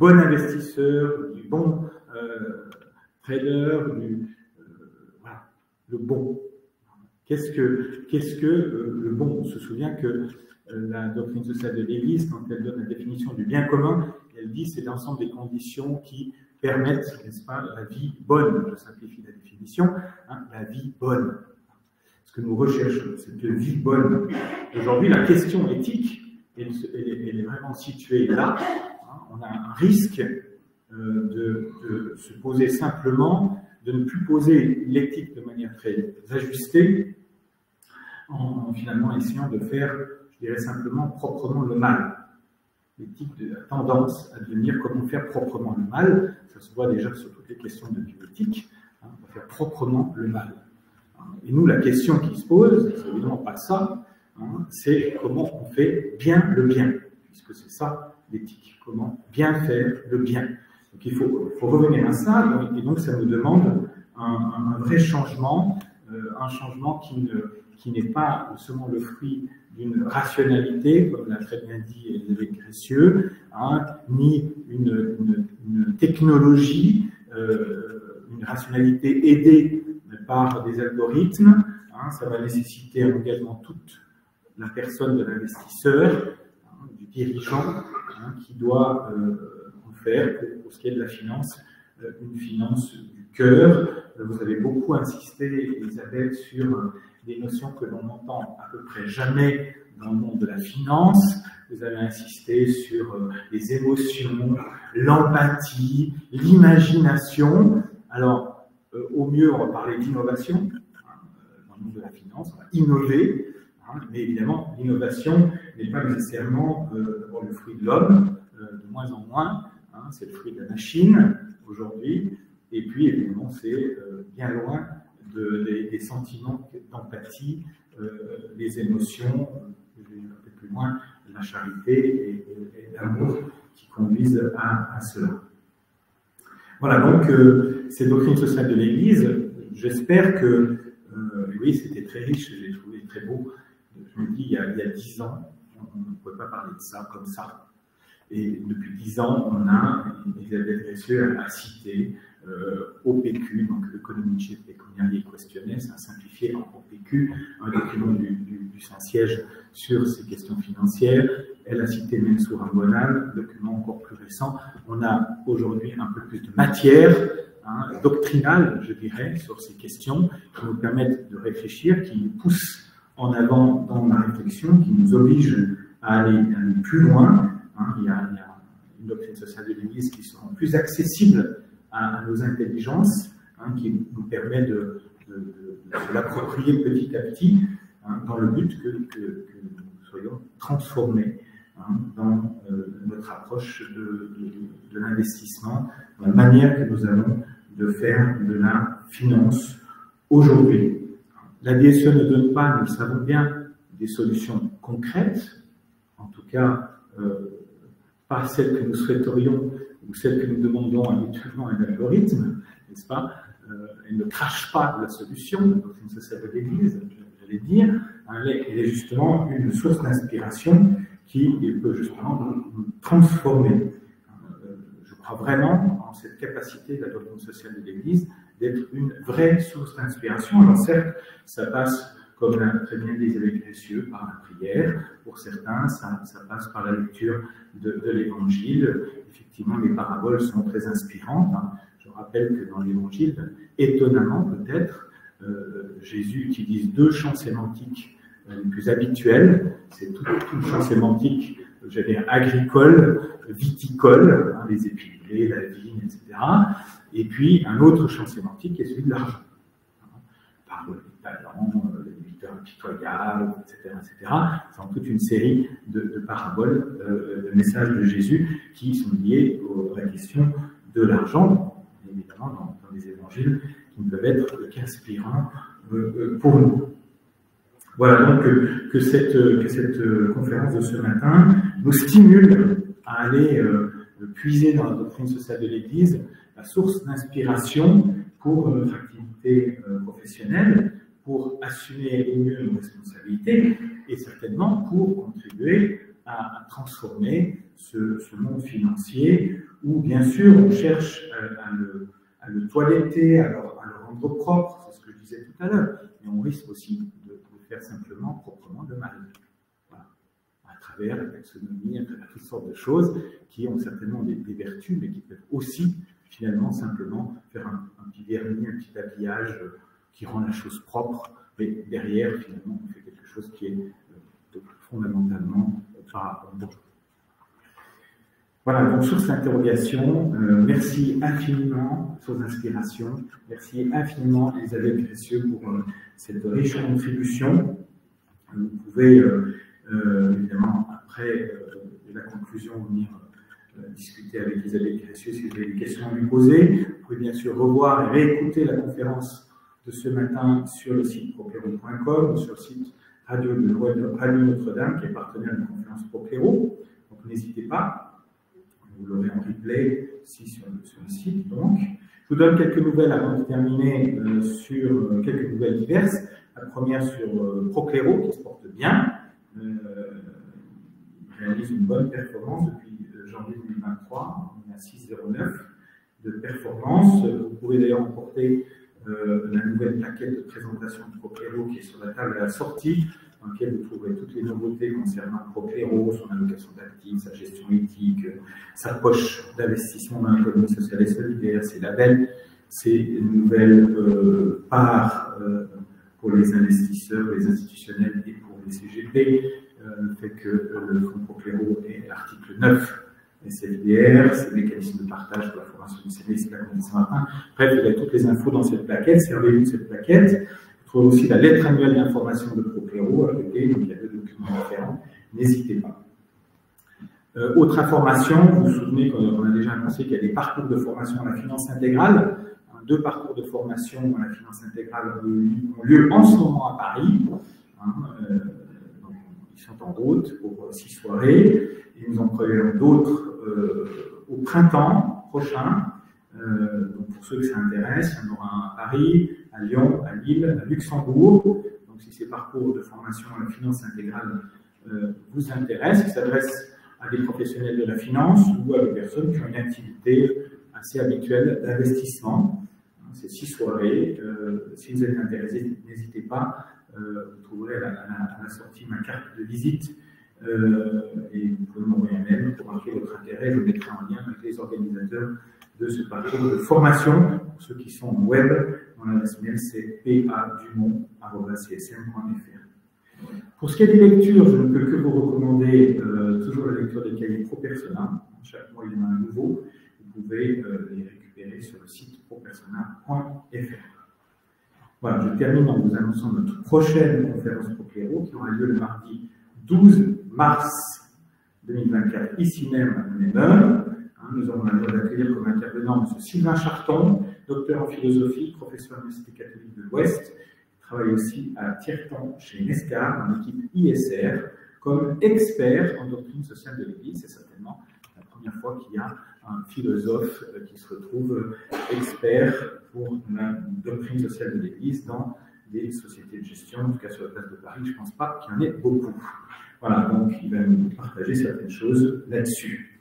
investisseur, du bon trader, voilà, le bon. Qu'est-ce que le bon? On se souvient que la doctrine sociale de l'Église, quand elle donne la définition du bien commun, elle dit c'est l'ensemble des conditions qui permettent, n'est-ce pas, la vie bonne. Je simplifie la définition, la vie bonne. Ce que nous recherchons, cette vie bonne. Aujourd'hui, la question éthique, elle est vraiment située là. On a un risque de se poser simplement, de ne plus poser l'éthique de manière très ajustée, en finalement essayant de faire, je dirais simplement, proprement le mal. L'éthique a tendance à devenir comment faire proprement le mal. Ça se voit déjà sur toutes les questions de bioéthique. On va faire proprement le mal. Et nous, la question qui se pose, c'est évidemment pas ça, c'est comment on fait bien le bien, puisque c'est ça l'éthique, comment bien faire le bien. Donc il faut revenir à ça, et donc ça nous demande un vrai changement, un changement qui n'est pas seulement le fruit d'une rationalité, comme l'a très bien dit Elisabeth Gressieux, ni une technologie, une rationalité aidée par des algorithmes. Ça va nécessiter un engagement de toute la personne de l'investisseur, du dirigeant, qui doit en faire, pour ce qui est de la finance, une finance du cœur. Vous avez beaucoup insisté, Elisabeth, sur des notions que l'on n'entend à peu près jamais dans le monde de la finance. Vous avez insisté sur les émotions, l'empathie, l'imagination. Alors, au mieux, on va parler d'innovation dans le monde de la finance, on va innover, mais évidemment, l'innovation n'est pas nécessairement le fruit de l'homme, de moins en moins, c'est le fruit de la machine aujourd'hui, et puis évidemment, c'est bien loin des sentiments d'empathie, les émotions, un peu plus loin, la charité et l'amour qui conduisent à cela. Voilà, donc ces doctrines sociales de l'Église, j'espère que, oui, c'était très riche, j'ai trouvé très beau. Je me dis, il y a 10 ans, on ne pouvait pas parler de ça comme ça. Et depuis 10 ans, on a, Elisabeth Gressieux a cité OPQ, donc Economici Pecuniarii Questiones, ça a simplifié en OPQ, un document du Saint-Siège sur ces questions financières. Elle a cité Mensura Bonal, document encore plus récent. On a aujourd'hui un peu plus de matière doctrinale, je dirais, sur ces questions qui nous permettent de réfléchir, qui nous poussent en avant dans la réflexion, qui nous obligent à aller plus loin. Il y a une doctrine sociale de l'Église qui sera plus accessible à nos intelligences, qui nous permet de l'approprier petit à petit, dans le but que nous soyons transformés dans notre approche de l'investissement, la manière que nous avons de faire de la finance aujourd'hui. La DSE ne donne pas, nous le savons bien, des solutions concrètes, en tout cas pas celles que nous souhaiterions ou celles que nous demandons habituellement à un algorithme, n'est-ce pas? Elle ne crache pas de la solution, la doctrine sociale de l'Église, j'allais dire. Elle est justement une source d'inspiration qui peut justement nous transformer. Je crois vraiment en cette capacité de la doctrine sociale de l'Église d'être une vraie source d'inspiration. Alors certes, ça passe, comme l'a très bien dit Elisabeth Gressieux, par la prière. Pour certains, ça passe par la lecture de l'Évangile. Effectivement, les paraboles sont très inspirantes. Je rappelle que dans l'Évangile, étonnamment peut-être, Jésus utilise 2 champs sémantiques les plus habituels. C'est tout le champ sémantique, j'allais dire, agricole, viticole, les épinglés, la vigne, etc. Et puis un autre champ sémantique qui est celui de l'argent. Parole des talents, les débiteurs impitoyables, etc., etc. C'est toute une série de paraboles, de messages de Jésus qui sont liés à la question de l'argent, évidemment dans les évangiles, qui ne peuvent être qu'inspirants pour nous. Voilà, donc que cette conférence de ce matin nous stimule à aller puiser dans la doctrine sociale de l'Église la source d'inspiration pour notre activité professionnelle, pour assumer au mieux nos responsabilités et certainement pour contribuer à transformer ce monde financier où, bien sûr, on cherche à le toiletter, à le rendre propre, c'est ce que je disais tout à l'heure, mais on risque aussi de faire simplement proprement de mal. Voilà. À travers la taxonomie, à travers toutes sortes de choses qui ont certainement des vertus, mais qui peuvent aussi, finalement, simplement faire un petit vernis, un petit habillage qui rend la chose propre, mais derrière, finalement, on fait quelque chose qui est fondamentalement pas bon. Voilà, donc sur cette interrogation, merci infiniment sur l'inspiration, merci infiniment Elisabeth Gressieux pour cette riche contribution. Vous pouvez évidemment après la conclusion venir discuter avec Elisabeth Gressieux si vous avez des questions à lui poser. Vous pouvez bien sûr revoir et réécouter la conférence de ce matin sur le site procléro.com ou sur le site Radio Notre-Dame qui est partenaire de la conférence Procléro. Donc n'hésitez pas. Vous l'aurez en replay ici sur le site. Donc, je vous donne quelques nouvelles avant de terminer sur quelques nouvelles diverses. La première sur Procléro qui se porte bien. Il réalise une bonne performance depuis janvier 2023. On est à 6,09 de performance. Vous pouvez d'ailleurs emporter la nouvelle plaquette de présentation de Procléro qui est sur la table à la sortie, dans laquelle vous trouverez toutes les nouveautés concernant Procléro, son allocation d'actifs, sa gestion éthique, sa poche d'investissement dans l'économie sociale et solidaire, ses labels, ses nouvelles parts pour les investisseurs, les institutionnels et pour les CGP, le fait que le fonds Procléro est l'article 9 SFDR, ses mécanismes de partage pour la formation du service, la condition Martin. Bref, il y a toutes les infos dans cette plaquette, servez-vous de cette plaquette. Vous trouvez aussi la lettre annuelle d'information de Procléro à côté, donc il y a 2 documents différents, n'hésitez pas. Autre information, vous vous souvenez qu'on a déjà annoncé qu'il y a des parcours de formation à la finance intégrale. 2 parcours de formation à la finance intégrale ont lieu en ce moment à Paris. Donc, ils sont en route pour 6 soirées. Et nous en prévoyons d'autres au printemps prochain, Donc pour ceux que ça intéresse, il y en aura un à Paris, à Lyon, à Lille, à Luxembourg. Donc si ces parcours de formation à la finance intégrale vous intéressent, ils s'adressent à des professionnels de la finance ou à des personnes qui ont une activité assez habituelle d'investissement. C'est 6 soirées. Si vous êtes intéressé, n'hésitez pas. Vous trouverez à la sortie ma carte de visite. Et vous pouvez m'envoyer un mail pour marquer votre intérêt. Je mettrai en lien avec les organisateurs de ce parcours de formation. Pour ceux qui sont en web, mon adresse mail c'est padumont@csm.fr. Pour ce qui est des lectures, je ne peux que vous recommander toujours la lecture des cahiers ProPersona. Chaque mois, il y en a un nouveau. Vous pouvez les récupérer sur le site propersona.fr. Voilà, je termine en vous annonçant notre prochaine conférence ProClero qui aura lieu le mardi 12 mars 2024, ici même à Nîmes. Nous avons la joie d'accueillir comme intervenant M. Sylvain Charton, docteur en philosophie, professeur à l'Université catholique de l'Ouest. Il travaille aussi à Tiertan chez Nescar, dans l'équipe ISR, comme expert en doctrine sociale de l'Église. C'est certainement la première fois qu'il y a un philosophe qui se retrouve expert pour la doctrine sociale de l'Église dans des sociétés de gestion, en tout cas sur la place de Paris. Je ne pense pas qu'il y en ait beaucoup. Voilà, donc il va nous partager certaines choses là-dessus.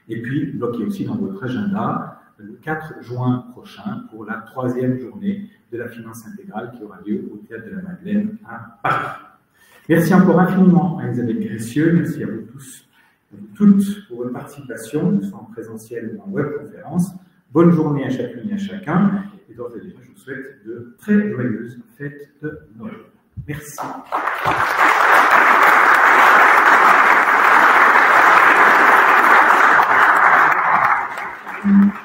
Et puis, bloquez aussi dans votre agenda le 4 juin prochain pour la 3e journée de la finance intégrale qui aura lieu au Théâtre de la Madeleine à Paris. Merci encore infiniment à Elisabeth Gressieux, merci à vous tous et toutes pour votre participation, que ce soit en présentiel ou en webconférence. Bonne journée à chacune et à chacun, et d'ores et déjà, je vous souhaite de très joyeuses fêtes de Noël. Merci. Mm-hmm.